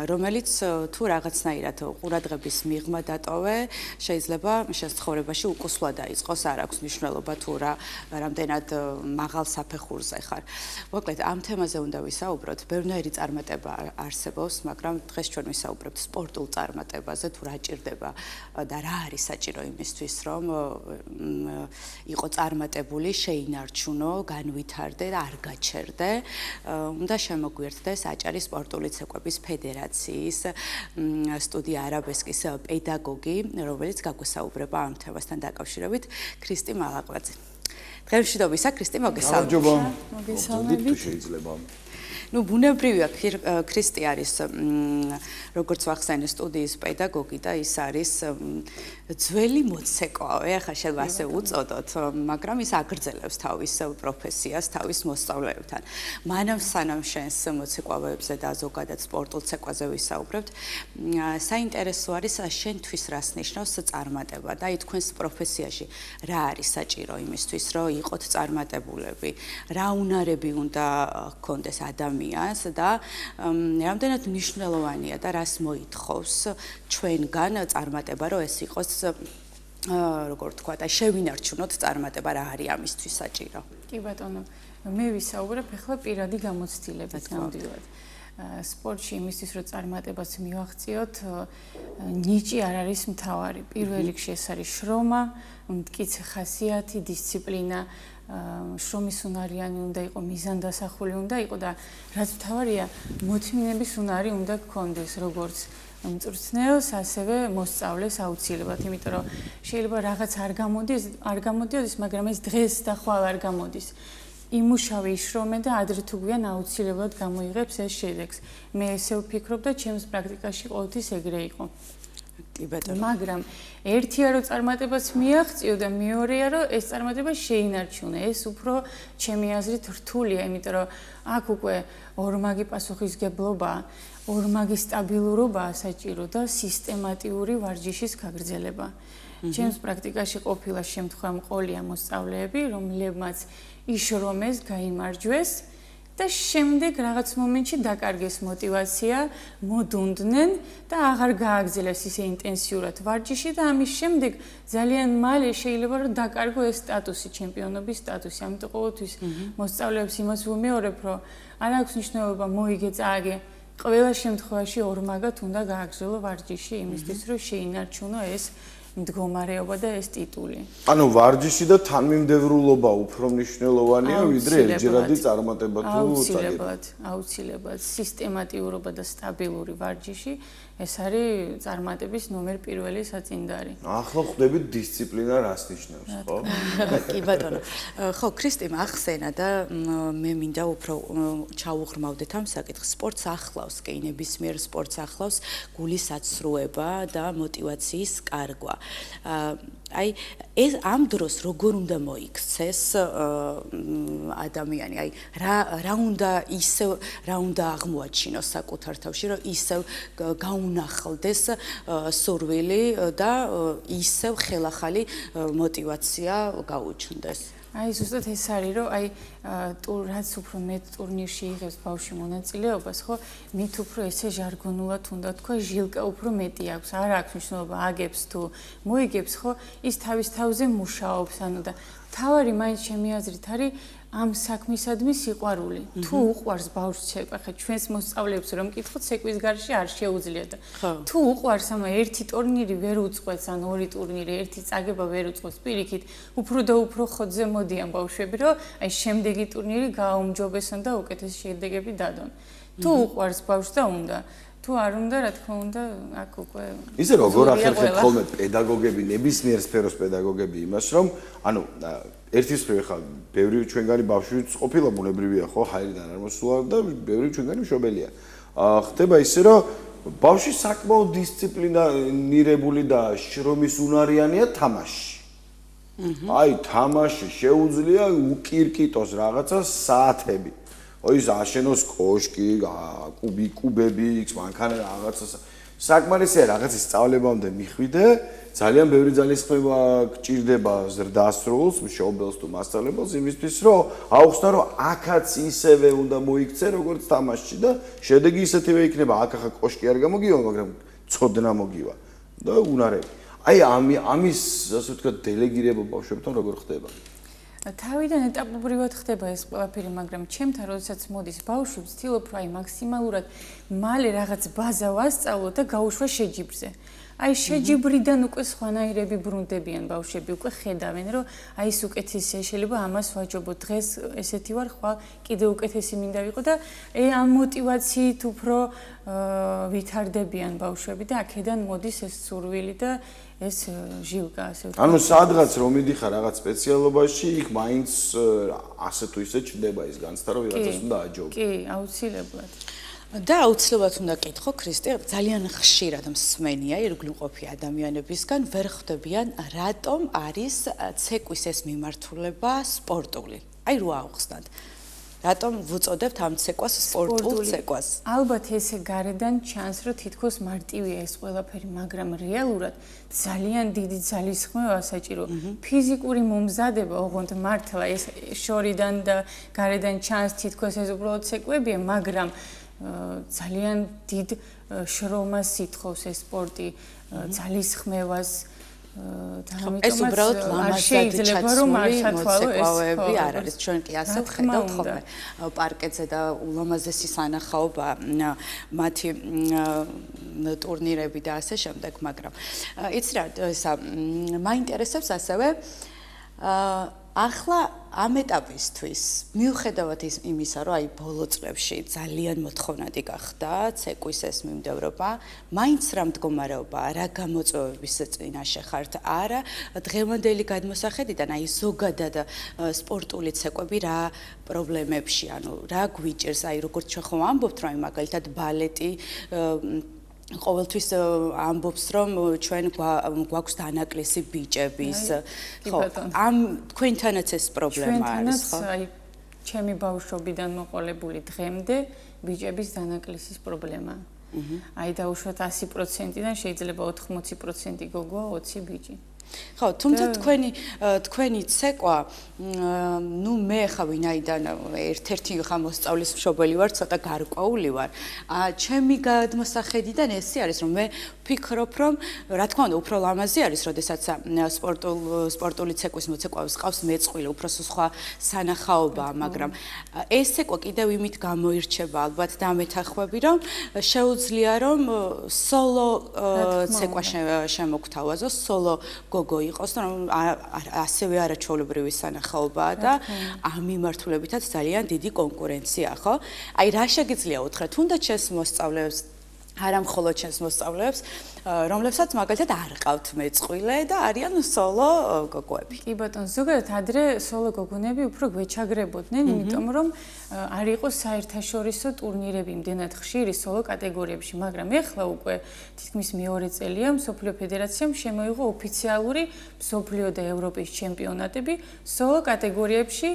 რომელიც თუ რაღაცნაირად ყურადღების მიღმა დატოვე, შეიძლება შენ ცხოვრებაში უკუსლა დაიწყოს, არ აქვს მნიშვნელობა თუ რამდენად მაღალ საფეხურზე ხარ. მოკლედ, ამ თემაზე უნდა ვისაუბროთ. ბევრნაირი წარმატება არსებობს, მაგრამ დღეს ჩვენ ვისაუბრებთ სპორტულ წარმატებაზე, თუ რა ჭირდება და რა არის საჭირო იმისთვის, რომ იყო წარმატებული, შეინარჩუნო, განვითარდე და არ გაჩერდე. უნდა შემოგვიერთდეს აჭარის სპორტული ცეკვების ფედერაციის სტუდია არაბესკის პედაგოგი, რომელიც გაგვესაუბრება ამ თემასთან დაკავშირებით, ქრისტი მალაკვაძე. დღემშვიდობისა, ქრისტი, მოგესალმებით. მოგესალმებით. შეიძლება. Ну, ბუნებრივია, ქრისტი არის, როგორც ვახსენე, სტუდიის პედაგოგი და ის არის ძველი მოცეკვავე, ახლა შეიძლება ასე უწოდოთ, მაგრამ ის აგრძელებს თავის პროფესიას, თავის მოსწავლეებთან. მანამ სანამ შენს მოცეკვავეებზე და ზოგადად სპორტულ ცეკვაზე ვისაუბრებთ, საინტერესო არის შენთვის რას ნიშნავს წარმატება და თქვენს პროფესიაში რა არის საჭირო იმისთვის, რომ იყოთ წარმატებულები, რა უნარები უნდა გქონდეს ადამიანს და რამდენად მნიშვნელოვანია და რას მოითხოვს ჩვენგან წარმატება, რომ ეს იყოს როგორ თქვა და შევინარჩუნოთ წარმატება, რა არის ამისთვის საჭირო. კი ბატონო, მე ვისაუბრებ ახლა პირადი გამოცდილებით ნამდვილად. სპორტში იმისთვის რომ წარმატებას მივაღწიოთ, ნიჭი არ არის მთავარი. პირველ რიგში ეს არის შრომა, მტკიცე ხასიათი, დისციპლინა, შრომის უნარიანი უნდა იყო, მიზანდასახული უნდა იყო და რაც მთავარია, მოთმინების უნარი უნდა გქონდეს, როგორც მწვრთნელს, ასევე მოსწავლეს აუცილებლად, იმიტომ რომ შეიძლება რაღაც არ გამოდიოდეს, მაგრამ ეს დღეს და ხვალ არ გამოდის. იმუშავე, იშრომე და ადრე თუ გვიან აუცილებლად გამოიღებს ეს შედეგს. მე ესე ვფიქრობ და ჩემს პრაქტიკაში ყოველთვის ეგრე იყო. მაგრამ ერთია რომ წარმატებას მიაღწიო და მეორეა რომ ეს წარმატება შეინარჩუნე. ეს უფრო ჩემი აზრით რთულია, იმიტომ რომ აქ უკვე ორმაგი პასუხისგებლობა, ორმაგი სტაბილურობა საჭირო და სისტემატიური ვარჯიშის გაგრძელება. ჩემს პრაქტიკაში ყოფილა შემთხვევა მყოლია მოსწავლეები, რომლებმაც იშრომეს, გაიმარჯვეს და შემდეგ რაღაც მომენტში დაკარგეს мотиваცია, მოდუნდნენ და აღარ გააგრძელეს ისე ინტენსიურად ვარჯიში და ამის შემდეგ ძალიან მალე შეიძლება რომ დაკარგო ეს სტატუსი, ჩემპიონობის სტატუსი. ამიტომ ყოველთვის მოსწავლეებს იმას ვუმეორებ, რომ არ აქვს მნიშვნელობა მოიგე, წააგე. ყველა შემთხვევაში ორმაგად უნდა გააგრძელო ვარჯიში იმისთვის, რომ შეინარჩუნო ეს მდგომარეობა და ეს ტიტული. ანუ ვარჯიში და თანმიმდევრულობა უფრო მნიშვნელოვანია, ვიდრე ერთჯერადი წარმატება თუ წაგება. აუცილებლად, სისტემატიურობა და სტაბილური ვარჯიში ეს არის წარმატების ნომერ პირველი საწინდარი. ახლა ხვდებით დისციპლინა რას ნიშნავს, ხო? კი ბატონო. ხო, ქრისტიმ ახსენა და მე მინდა უფრო ჩაუღრმავდეთ ამ საკითხს. სპორტს ახლავს, კი ნებისმიერ სპორტს ახლავს გულის აცრუება და мотиваციის კარგვა. აი ეს ამ დროს როგორ უნდა მოიქცეს ადამიანი, აი რა უნდა აღმოაჩინოს საკუთარ თავში, რომ ისევ გაუნახავდეს სურვილი და ისევ ხელახალი мотиваცია გაუჩნდეს. აი ზუსტად ეს არის, რომ აი რაც უფრო მეტ ტურნირში იღებს ბავშვი მონაწილეობას, ხო, მით უფრო ესე ჟარგონულად უნდა თქვა, ჟილკა უფრო მეტი აქვს, არ აქვს მნიშვნელობა აგებს თუ მოიგებს, ხო, ის თავის თავზე მუშაობს, ანუ და თავარი მაინც ჩემი აზრით არის ამ საქმისადმი სიყვარული. თუ უყვარს ბავშვს ცეკვა, ხა ჩვენს მოსწავლეებს რომ მკითხოთ, ცეკვის გარშე არ შეუძლია და თუ უყვარს ამა ერთი ტურნირი ვერ უწყვეტს, ან ორი ტურნირი, ერთი წაგება ვერ უწყვეტს, პირიქით, უფრო და უფრო ხოძზე მოდიან ბავშვები, რომ აი შემდეგი ტურნირი გააუმჯობესონ და უკეთესი შედეგები დადონ. თუ უყვარს ბავშვს და უნდა თუ არ უნდა, რა თქმა უნდა, აქ უკვე ისე როგორ ახერხებთ ხოლმე პედაგოგები, ნებისმიერ სფეროს პედაგოგები იმას, რომ ანუ ერთის მხრივ ხა ბევრი ჩვენგანი ბავშვიც ყოფილა ბუნებრივია, ხო, ჰაერიდან არ მოსულა და ბევრი ჩვენგანი მშობელია. ხდება ისე, რომ ბავშვი საკმაოდ დისციპლინირებული და შრომის უნარიანია თამაში. აი, თამაში შეუძლია უკირკიტოს რაღაცა საათები. ის აშენოს კოშკი, კუბები, მანქანა რაღაცა საკმარისია რაღაც სწავლებამდე მიხვიდე, ძალიან ბევრი ძალისხმევა გჭირდება ზრდასრულს, მშობელს თუ მასწავლებელს იმისთვის, რომ აუხსნა, რომ აქაც ისევე უნდა მოიქცე, როგორც თამაშში და შედეგი ისეთივე იქნება, აქ კოშკი არ გამოგივა, მაგრამ ცოდნა მოგივა და უნარები. აი ამის, ასე ვთქვათ, დელეგირება ბავშვებთან როგორ ხდება? თავიდან ეტაპობრივად ხდება ეს ყველაფერი, მაგრამ ჩემთან როდესაც მოდის ბავშვი, ვცდილობ რომ აი მაქსიმალურად მალე რაღაც ბაზა ვასწავლო და გაუშვა შეჯიბრზე. აი შეჯიბრიდან უკვე სხვანაირები ბრუნდებიან ბავშვები, უკვე ხედავენ, რომ აი ეს უკეთესია, შეიძლება ამას ვაჯობო, დღეს ესეთი ვარ, ხვალ კიდე უკეთესი მინდა ვიყო და ამ мотивაციით უფრო ვითარდებიან ბავშვები და აქედან მოდის ეს სურვილი და ეს ჟილკა, ასე ვთქვათ. ანუ სადღაც რომ მიდიხარ რაღაც სპეციალობაში, იქ მაინც ასე თუ ისე ჩნდება ის განცდა, რომ ვიღაცას უნდა აჯობო. კი, აუცილებლად. და აუცილებლად უნდა კითხო, ქრისტე, ძალიან ხშირად მსმენია ირგვლივყოფი ადამიანებისგან, ვერ ხვდებიან, რატომ არის ცეკვის ეს მიმართულება სპორტული. აი რო აუხსნათ. რატომ ვუწოდებთ ამ ცეკვას სპორტულ ცეკვას? ალბათ ესე გარედან ჩანს, რომ თითქოს მარტივია ეს ყველაფერი, მაგრამ რეალურად ძალიან დიდი ძალისხმევა საჭირო. ფიზიკური მომზადება, ოღონდ მართლა ეს შორიდან და გარედან ჩანს თითქოს ეს უბრალოდ ცეკვებია, მაგრამ ძალიან დიდ შრომას ითხოვს ეს სპორტი, ძალისხმევას და ამიტომაც ეს უბრალოდ ლამაზად ჩაცმული მოცეკვავები არ არის. ჩვენ კი ასე ვხედავთ ხოლმე პარკეტზე და ულამაზესი სანახაობა მათი ტურნირები და ასე შემდეგ, მაგრამ იცი რა, ესა მაინტერესებს ასევე ახლა ამ ეტაპისთვის მიუხედავად იმისა, რომ აი ბოლო წლებში ძალიან მოთხოვნადი გახდა ცეკვის ეს მიმდევრობა, მაინც რა მდგომარეობა, რა გამოწვევების წინაშე ხართ, არა დღევანდელი გადმოსახედიდან, აი ზოგადად სპორტული ცეკვები რა პრობლემებში, ანუ რა გვიჭერს, აი როგორც ჩვენ ხომ ამბობთ, რომ აი მაგალითად ბალეტი ყოველთვის ამბობს, რომ ჩვენ გვაქვს დანაკლისი ბიჭების, ხო, ამ თქვენთანაც ეს პრობლემა არის, ხო? აი ჩემი ბავშვობიდან მოყოლებული დღემდე ბიჭების დანაკლისის პრობლემაა. აი დაუშვათ 100%-დან შეიძლება 80% გოგოა, 20 ბიჭი. ხო, თუმცა თქვენი ცეკვა, ნუ მე ხა ვინაიდან ერთ-ერთი ხა მოსწავლის მშობელი ვარ, ცოტა გარკვეული ვარ. ჩემი გადმოსახედიდან ესე არის, რომ მე ვფიქრობ, რომ რა თქმა უნდა, უფრო ლამაზი არის, როდესაც სპორტული ცეკვის მოცეკვავს ყავს მეწყვილე, უფრო სხვა სანახაობაა, მაგრამ ეს ცეკვა კიდევ იმით გამოირჩევა ალბათ და მეთახვები, რომ შეუძლია რომ სოლო ცეკვა შემოგთავაზოს, სოლო გოგო იყოს, რომ ასევე არაჩვეულებრივი სანახაობაა და ამ მიმართულებითაც ძალიან დიდი კონკურენცია, ხო? აი რა შეგიძლია უთხრათ, თუნდაც ჩემს მოსწავლეებს, არა მხოლოდ ჩემს მოსწავლეებს, რომლებსაც მაგალითად არ ყავთ მეწყვილე და არიან სოლო გოგოები. კი ბატონო, ზოგადად ადრე სოლო გოგონები უფრო გვეჩაგრებოდნენ, იმიტომ რომ არ იყო საერთაშორისო ტურნირები იმდენად ხშირი სოლო კატეგორიებში, მაგრამ ეხლა უკვე თითქმის მეორე წელია მსოფლიო ფედერაციამ შემოიღო ოფიციალური მსოფლიო და ევროპის ჩემპიონატები სოლო კატეგორიებში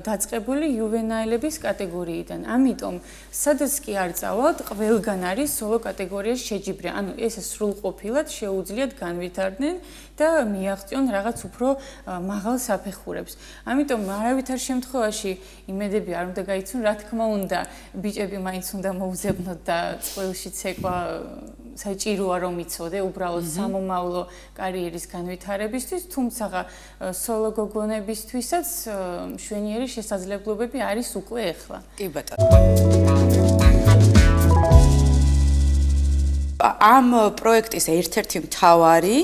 დაწყებული იუვენაილების კატეგორიიდან. ამიტომ სადაც კი არ წავალთ, ყველგან არის სოლო კატეგორიაში შეჯიბრი. ანუ ეს სრულყოფილად შეუძლიათ განვითარდნენ და მიაღწიონ რაღაც უფრო მაღალ საფეხურებს. ამიტომ არავითარ შემთხვევაში იმედები არ უნდა გაიცნო, რა თქმა უნდა, ბიჭები მაინც უნდა მოუძებნოთ და წყვილში ცეკვა საჭიროა რომ იცოდე, უბრალოდ სამომავლო კარიერის განვითარებისთვის, თუმცა სოლო გოგონებისთვისაც მშვენიერი შესაძლებლობები არის უკვე ახლა. კი ბატონო. ამ პროექტის ერთ-ერთი მთავარი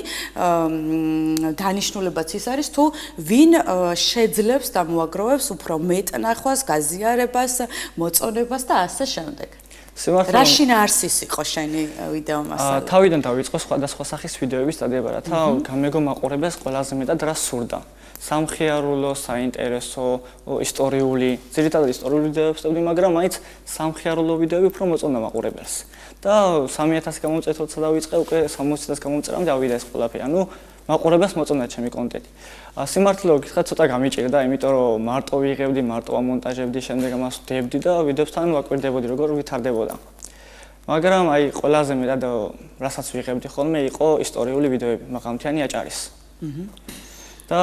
დანიშნულებაც ის არის, თუ ვინ შეძლებს და მოაგროვებს უფრო მეტნახვას, გაზიარებას, მოწონებას და ასე შემდეგ. რა შინაარსის იყო შენი ვიდეო მასალა? თავიდან დავიწყო სხვადასხვა სახის ვიდეოების სტადიებად, რათა გამეგო მაყურებელს ყველაზე მეტად რა სურდა. სამხიარულო, საინტერესო, ისტორიული, ძირითადად ისტორიული ვიდეოებს ვწევდი, მაგრამ მაინც სამხიარულო ვიდეოები უფრო მოწონდა მაყურებელს. და 3000 გამომწერთ, როცა დავიწყე, უკვე 60000 გამომწერამდე ავიდა ეს ყველაფერი. ანუ მაყურებელს მოწონდა ჩემი კონტენტი. სიმართლე რომ გითხრათ, ცოტა გამიჭირდა, იმიტომ რომ მარტო ვიღებდი, მარტო ამონტაჟებდი, შემდეგ ამას ვდებდი და ვიდეოსთან ვაკვირდებოდი, როგორ ვითარდებოდა. მაგრამ აი ყველაზე მეტად რასაც ვიღებდი ხოლმე იყო ისტორიული ვიდეოები მაღალმთიანი აჭარის. და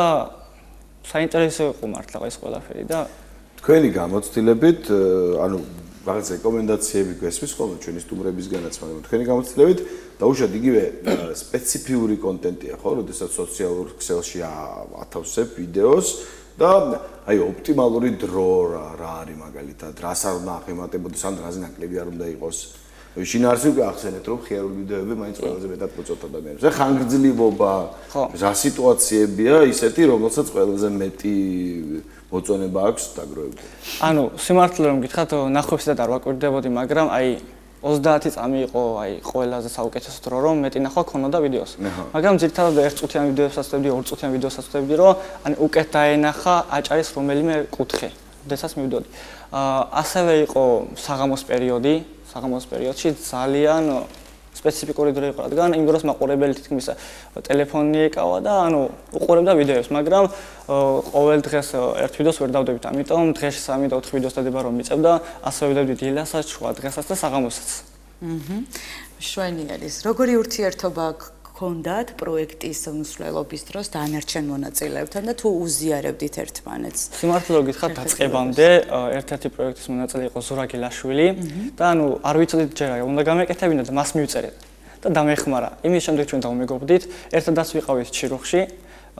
საინტერესო იყო მართლა ეს ყველაფერი და თქვენი გამოცდილებით, ანუ რაღაც რეკომენდაციები გვესმის ხოლმე ჩვენი სტუმრებისგანაც, მაგრამ თქვენი გამოცდილებით დაუშვათ იგივე სპეციფიური კონტენტია, ხო, როდესაც სოციალურ ქსელში ათავსებ ვიდეოს და აი ოპტიმალური დრო რა არის მაგალითად, რას არ უნდა აღემატებოდეს, ან რაზე ნაკლები არ უნდა იყოს. შინაარსი უკვე ახსენეთ, რომ ხიარული ვიდეოები მაინც ყველაზე მეტად მოწონთ ადამიანებს. ეხლა ხანგრძლივობა, რა სიტუაციებია ისეთი, რომელსაც ყველაზე მეტი მოწონება აქვს დაგროვებული. ანუ სიმართლე რომ გითხრათ, ნახვებსაც არ ვაკვირდებოდი, მაგრამ აი 30 წამი იყო აი ყველაზე საუკეთესო დრო, რომ მეტი ნახვა ქონოდა ვიდეოს. მაგრამ ძირითადად 1 წუთიან ვიდეოსაც ვწევდი, 2 წუთიან ვიდეოსაც ვწევდი, რომ ანუ უკეთ დაენახა აჭარის რომელიმე კუთხე, როდესაც მივდოდი. ასევე იყო საღამოს პერიოდი, საღამოს პერიოდში ძალიან სპეციფიკური დრო იყო, რადგან იმ დროს მაყურებელი თითქმის ტელეფონი ეკავა და ანუ უყურებდა ვიდეოს, მაგრამ ყოველ დღეს ერთ ვიდეოს ვერ დავდებით, ამიტომ დღეში 3 და 4 ვიდეოს დადება რომ მიწევდა, ასე ვიდევდი დილასაც, შუა დღესაც და საღამოსაც. შვენიერის. როგორი ურთიერთობა გქონდათ პროექტის მსვლელობის დროს დანარჩენ მონაწილეებთან და თუ უზიარებდით ერთმანეთს? სიმართლე რომ გითხრათ, დაწყებამდე ერთ-ერთი პროექტის მონაწილე იყო ზურა გილაშვილი და ანუ არ ვიცოდით ჯერ რა უნდა გამეკეთებინა და მას მივწერეთ და დამეხმარა. იმის შემდეგ ჩვენ დავმეგობრდით, ერთადაც ვიყავით ჩირუხში,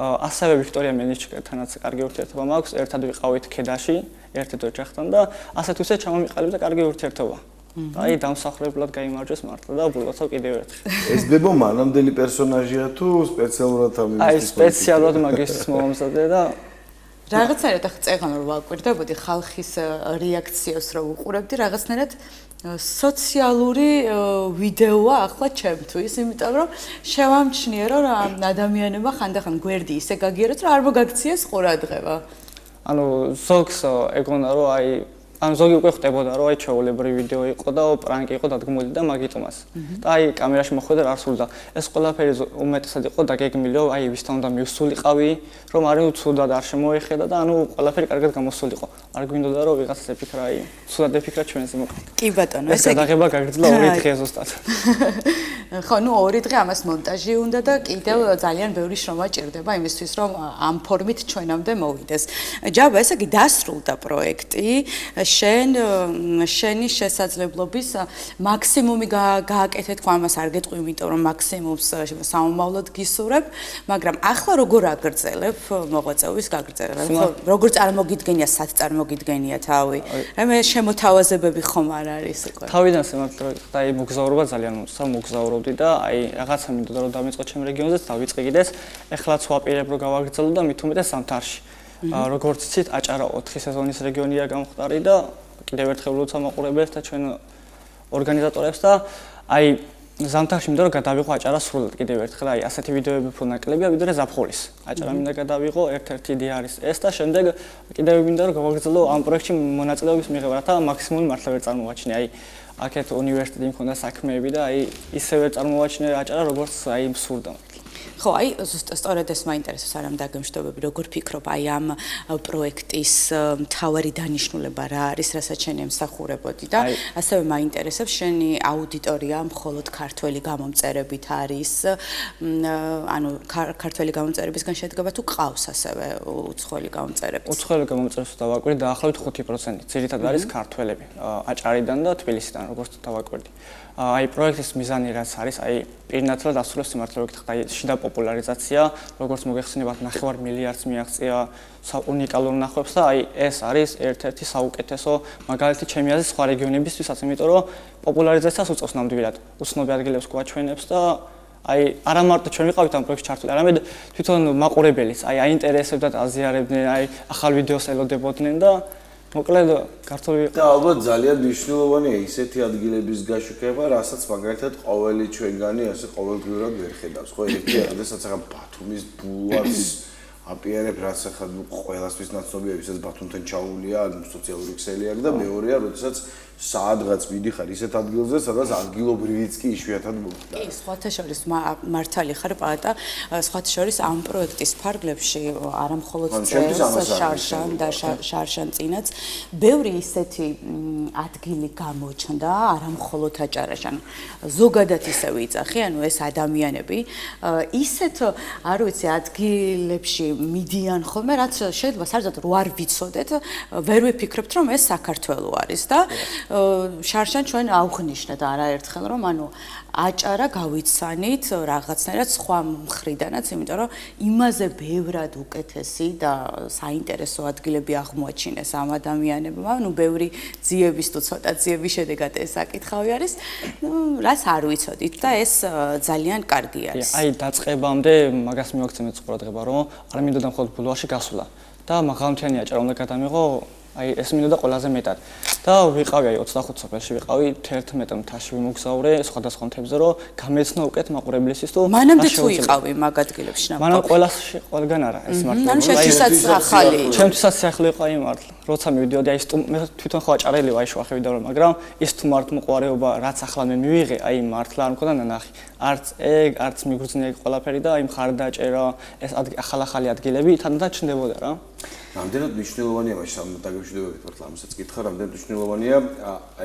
ასევე ვიქტორია მელნიჩიკათანაც კარგი ურთიერთობა მაქვს, ერთად ვიყავით ქედაში, ერთ ოჯახთან და ასეთ ისე ჩამომიყალიბდა კარგი ურთიერთობა. აი დამსახლებლად გაიმარჯვეს მართლა და უბულოთო კიდევ ერთხელ. ეს დებო მანამდელი პერსონაჟია თუ სპეციალურად ამის? აი სპეციალურად მაგისტრის მომამზადე და რაღაცნაირად ახლა წეგან რომ ვაკვირდებოდი ხალხის რეაქციას რომ უყურებდი, რაღაცნაირად სოციალური ვიდეოა ახლა ჩემთვის, იმიტომ რომ შევამჩნიე რომ ადამიანებმა ხანდახან გვერდი ისე გაგიაროთ, რომ არ მოგაქციეს ყურადღება. ანუ ზოგს ეგონა რომ აი ან ზოგი უკვე ხვდებოდა რომ აი ჩაოლებრივი ვიდეო იყო და პრანკი იყო დადგმული და მაგიტომას. და აი კამერაში მოხვდა რა სულდა. ეს ყველაფერი უმეტესად იყო დაგეგმილი რომ აი ვისთან უნდა მივსულიყავი, რომ არის უცუდად არ შემოეხედა და ანუ ყველაფერი კარგად გამოსულიყო. არ გვინდოდა რომ ვიღაცას ეფიქრა აი ცუდად ეფიქრა ჩვენზე მოკლედ. კი ბატონო, ეს გადაღება გაგრძელა 2 დღე ზუსტად. ხო, ნუ 2 დღე ამას მონტაჟი უნდა და კიდევ ძალიან ბევრი შრომა ჭირდება იმისთვის რომ ამ ფორმით ჩვენამდე მოვიდეს. ჯაბა, ესე იგი დასრულდა პროექტი. შენი შესაძლებლობის მაქსიმუმი გააკეთე, თქვა ამას არ გეტყვი, იმიტომ რომ მაქსიმუმს სამომავლოდ გისურვებ, მაგრამ ახლა როგორ აგრძელებ მოღვაწეობის გაგრძელება? როგორ წარმოგიდგენია, სად წარმოგიდგენია თავი? მე შემოთავაზებები ხომ არ არის უკვე. თავიდან სიმართლე და აი მოგზაურობა ძალიან მომწონს, მოგზაურობდი და აი რაღაცა მინდოდა რომ დამეწყო ჩემ რეგიონზე, დავიწყე კიდეც, ეხლაც ვაპირებ რომ გავაგრძელო და მით უმეტეს ზამთარში. როგორც იცით, აჭარა 4 სეზონის რეგიონია გამხდარი და კიდევ ერთხელ ვლოცვა მაყურებელს და ჩვენ ორგანიზატორებს და აი ზამთარში მინდა რომ გადავიღო აჭარა სრულად კიდევ ერთხელ აი ასეთი ვიდეოები უფრო ნაკლებია ვიდრე ზაფხულის. აჭარა მინდა გადავიღო, ერთ-ერთი იდეა არის ეს და შემდეგ კიდევ მინდა რომ გავაგრძელო ამ პროექტში მონაწილეობის მიღება, რათა მაქსიმუმი მართლა ვერ წარმოვაჩინე. აი აქეთ უნივერსიტეტი მქონდა საქმეები და აი ისე ვერ წარმოვაჩინე აჭარა როგორც აი მსურდა. ხო, აი სწორედ ეს მაინტერესებს არამ დაგემშვიდობები, როგორ ფიქრობ აი ამ პროექტის მთავარი დანიშნულება რა არის, რასაც შენ ემსახურებოდი და ასევე მაინტერესებს შენი აუდიტორია მხოლოდ ქართველი გამომწერებით არის, ანუ ქართველი გამომწერებისგან შედგება თუ ყავს ასევე უცხოელი გამომწერები? უცხოელი გამომწერებს დავაკვირდი დაახლოებით 5%. ძირითადად არის ქართველები, აჭარიდან და თბილისიდან, როგორც დავაკვირდი. აი პროექტის მიზანი რაც არის, აი პირნათლად ასრულებს სიმართლე ვეკითხეთ, აი შიდა პოპულარიზაცია, როგორც მოგეხსენებათ 9 მილიარდს მიაღწია უნიკალურ ნახვებს და აი ეს არის ერთ-ერთი საუკეთესო მაგალითი ჩემი აზრით სხვა რეგიონებისთვისაც, იმიტომ რომ პოპულარიზაციას უწევს ნამდვილად, უცნობი ადგილებს გვაჩვენებს და აი არა მარტო ჩვენ ვიყავით ამ პროექტში ჩართული, არამედ თვითონ მაყურებელიც აი აინტერესებდათ, აზიარებდნენ, აი ახალ ვიდეოს ელოდებოდნენ და მოკლედ ქართული და ალბათ ძალიან მნიშვნელოვანია ისეთი ადგილების გაშუქება, რასაც მაგალითად ყოველი ჩვენგანი ასე ყოველდღიურად ვერ ხედავს. ხო, ეგეთი როდესაც ახლა ბათუმის ბულვარს აპიარებ რაც ახლა ყველასთვის ნაცნობია, ვისაც ბათუმთან ჩაუვლია, სოციალური ქსელი აქვს და მეორეა, როდესაც სადღაც მიდიხარ ისეთ ადგილზე, სადაც ადგილობრივიც კი იშვიათად მოხდა. კი, სხვათა შორის მართალი ხარ პატა, სხვათა შორის ამ პროექტის ფარგლებში არა მხოლოდ შარშან და შარშან წინაც ბევრი ისეთი ადგილი გამოჩნდა, არა მხოლოდ აჭარაში, ზოგადად ისე ვიწახი, ანუ ეს ადამიანები ისეთ არ ვიცი ადგილებში მიდიან ხოლმე, რაც შეიძლება საერთოდ რო არ ვიცოდეთ, ვერ ვიფიქრებთ რომ ეს საქართველო არის და შარშან ჩვენ ავღნიშნეთ არაერთხელ რომ ანუ აჭარა გავიცანით რაღაცნაირად სხვა მხრიდანაც, იმიტომ რომ იმაზე ბევრად უკეთესი და საინტერესო ადგილები აღმოაჩინეს ამ ადამიანებმა, ну ბევრი ძიების თუ ცოტა ძიების შედეგად ეს საკითხავი არის, რაც არ ვიცოდით და ეს ძალიან კარგი არის. აი დაწყებამდე მაგას მივაქცევთ ყურადღება, რომ არ მინდოდა მხოლოდ ბულვარში გასვლა და მაღალმთიანი აჭარა უნდა გადამიღო, აი ეს მინდოდა ყველაზე მეტად. და ვიყავი აი 25 სოფელში ვიყავი 11 მთაში ვიმოგზაურე სხვადასხვა მთებზე რომ გამეცნო უკეთ მაყურებლისთვის თუ მანამდე თუ იყავი მაგ ადგილებში ნახო მანამ ყველაში ყველგან არა ეს მართლა ანუ შეჩისაც ახალი ჩემთვისაც სახლი იყო აი მართლა როცა მივიდიოდი აი მე თვითონ ხო აჭარელი ვარ შუახევი და რომ მაგრამ ის თუ მართ მოყარეობა რაც ახლა მე მივიღე აი მართლა არ მქონდა ნანახი არც ეგ არც მიგრძნია ეგ ყველაფერი და აი მხარდაჭერა ეს ახალ-ახალი ადგილები თანდათან ჩნდებოდა რა რამდენად მნიშვნელოვანია მაშინ დაგემშვიდობებით მართლა ამასაც კითხა რამდენად მნიშვნელოვანია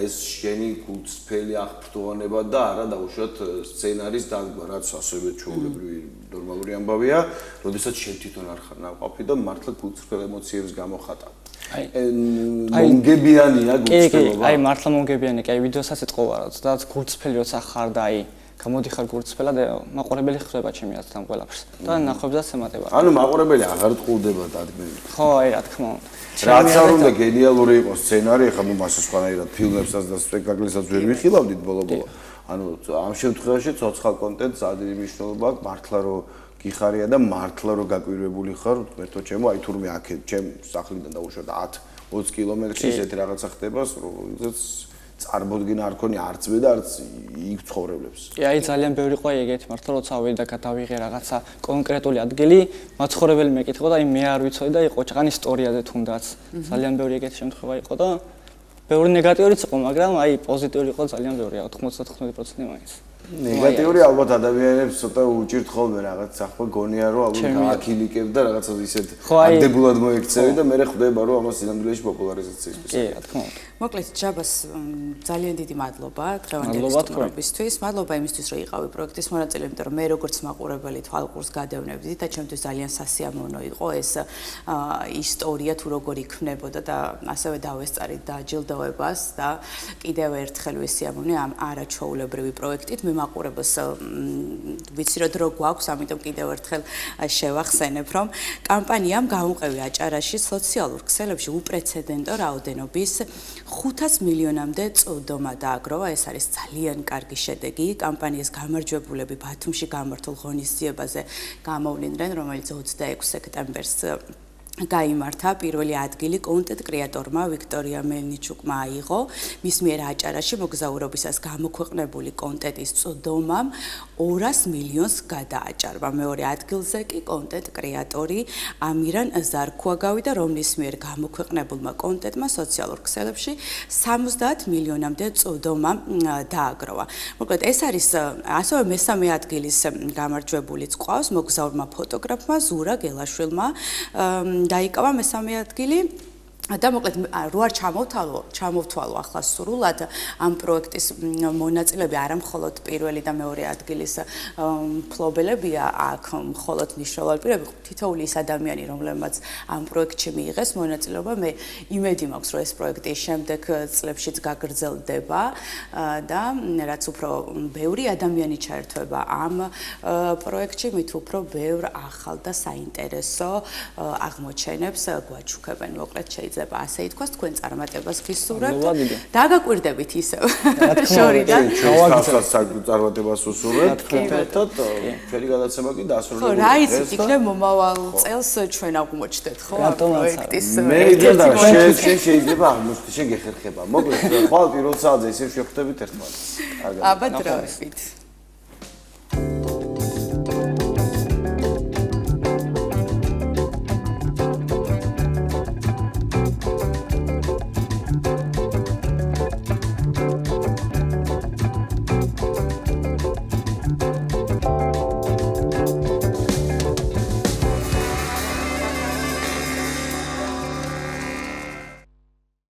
ეს შენი გულწრფელი აღფრთოვანება და არა დაუშვათ სცენარის დაგმა რაც ასევე ჩვეულებრივი ნორმალური ამბავია როდესაც შენ თვითონ არ ხარ ნაყოფი და მართლა გულწრფელ ემოციებს გამოხატა აი მონგებიანია გულწრფელობა აი მართლა მონგებიანი კი აი ვიდეოსაც ეთყოვაროთ და გულწრფელი როცა ხარ და აი გამოდიხარ გულწრფელად მაყურებელი ხდება ჩემი აზრით ამ ყველაფერს და ნახვებსაც ემატება. ანუ მაყურებელი აღარ ტყუდება დადგმელი. ხო, აი რა თქმა უნდა. რაც არ უნდა გენიალური იყოს სცენარი, ხა მომასე სხვანაირად ფილმებსაც და სპექტაკლესაც ვერ ვიხილავდით ბოლო-ბოლო. ანუ ამ შემთხვევაში ცოცხალ კონტენტს ძალიან მნიშვნელობა აქვს მართლა რომ გიხარია და მართლა რომ გაკვირვებული ხარ, მეთო ჩემო, აი თურმე აქეთ ჩემ სახლიდან დაუშვათ 10-20 კილომეტრში ესეთი რაღაცა ხდება, რომელზეც წარმოდგენა არ ქონია არც მე და არც იქ ცხოვრებლებს. კი, აი ძალიან ბევრი ყო ეგეთი მართლა როცა ავედი და გადავიღე რაღაცა კონკრეტული ადგილი, მაცხოვრებელი მეკითხა და აი მე არ ვიცოდი და იყო ჭყან ისტორიაზე თუნდაც. ძალიან ბევრი ეგეთი შემთხვევა იყო და ბევრი ნეგატიურიც იყო, მაგრამ აი პოზიტიური იყო ძალიან ბევრი, 99% მაინც. ნეგატიური ალბათ ადამიანებს ცოტა უჭირთ ხოლმე რაღაც ახლა გონია რომ ალბათ გააქილიკებ და რაღაცა ისეთ ადებულად მოექცევი და მე ხვდება რომ ამას სინამდვილეში პოპულარიზაციისთვის. კი, რა თქმა უნდა. მოკლედ ჯაბას ძალიან დიდი მადლობა დღევანდელი სტუმრობისთვის. მადლობა იმისთვის რომ იყავი პროექტის მონაწილე, იმიტომ რომ მე როგორც მაყურებელი თვალყურს გადავნებდი და ჩემთვის ძალიან სასიამოვნო იყო ეს ისტორია თუ როგორ იქმნებოდა და ასევე დავესწარით დაჯილდოებას და კიდევ ერთხელ ვისიამოვნე ამ არაჩვეულებრივი პროექტით. მაყურებელს ვიცი რომ დრო გვაქვს, ამიტომ კიდევ ერთხელ შევახსენებ, რომ კამპანიამ გაუმყევი აჭარაში სოციალურ ქსელებში უპრეცედენტო რაოდენობის 500 მილიონამდე წოდომა დააგროვა. ეს არის ძალიან კარგი შედეგი. კამპანიის გამარჯვებულები ბათუმში გამართულ ღონისძიებაზე გამოვლინდნენ, რომელიც 26 სექტემბერს გაიმართა. პირველი ადგილი კონტენტ კრეატორმა ვიქტორია მელნიჩუკმა აიღო. მის მიერ აჭარაში მოგზაურობისას გამოქვეყნებული კონტენტის წოდომამ 200 მილიონს გადააჭარბა. მეორე ადგილზე კი კონტენტ კრეატორი ამირან ზარქვა გავიდა, რომლის მიერ გამოქვეყნებულმა კონტენტმა სოციალურ ქსელებში 70 მილიონამდე წოდომა დააგროვა. მოკლედ ეს არის ასევე მესამე ადგილის გამარჯვებულიც ყავს მოგზაურმა ფოტოგრაფმა ზურა გელაშვილმა დაიკავა მესამე ადგილი და მოკლედ რო არ ჩამოვთვალო ახლა სრულად ამ პროექტის მონაწილეები არა მხოლოდ პირველი და მეორე ადგილის მფლობელებია, აქ მხოლოდ მნიშვნელოვანი პირები, თითოეული ის ადამიანი, რომლებმაც ამ პროექტში მიიღეს მონაწილეობა, მე იმედი მაქვს, რომ ეს პროექტი შემდეგ წლებშიც გაგრძელდება და რაც უფრო ბევრი ადამიანი ჩაერთვება ამ პროექტში, მით უფრო ბევრ ახალ და საინტერესო აღმოჩენებს გვაჩუქებენ. მოკლედ შეიძლება ასე ითქვას, თქვენ წარმატებას გისურვებთ. დაგაკვირდებით ისევ შორიდან. ჩვენს წარმატებას უსურვებთ. კეთილად ჩვენი გადაცემა კი დასრულებული. ხო, რა იცით, იქნებ მომავალ წელს ჩვენ აღმოჩნდეთ, ხო, პროექტის. მე იდეა შენ შეიძლება აღმოჩნდეს, შენ გეხერხება. მოკლედ, ხვალ პირველ საათზე ისევ შევხვდებით ერთმანეთს. კარგად. აბა დროებით.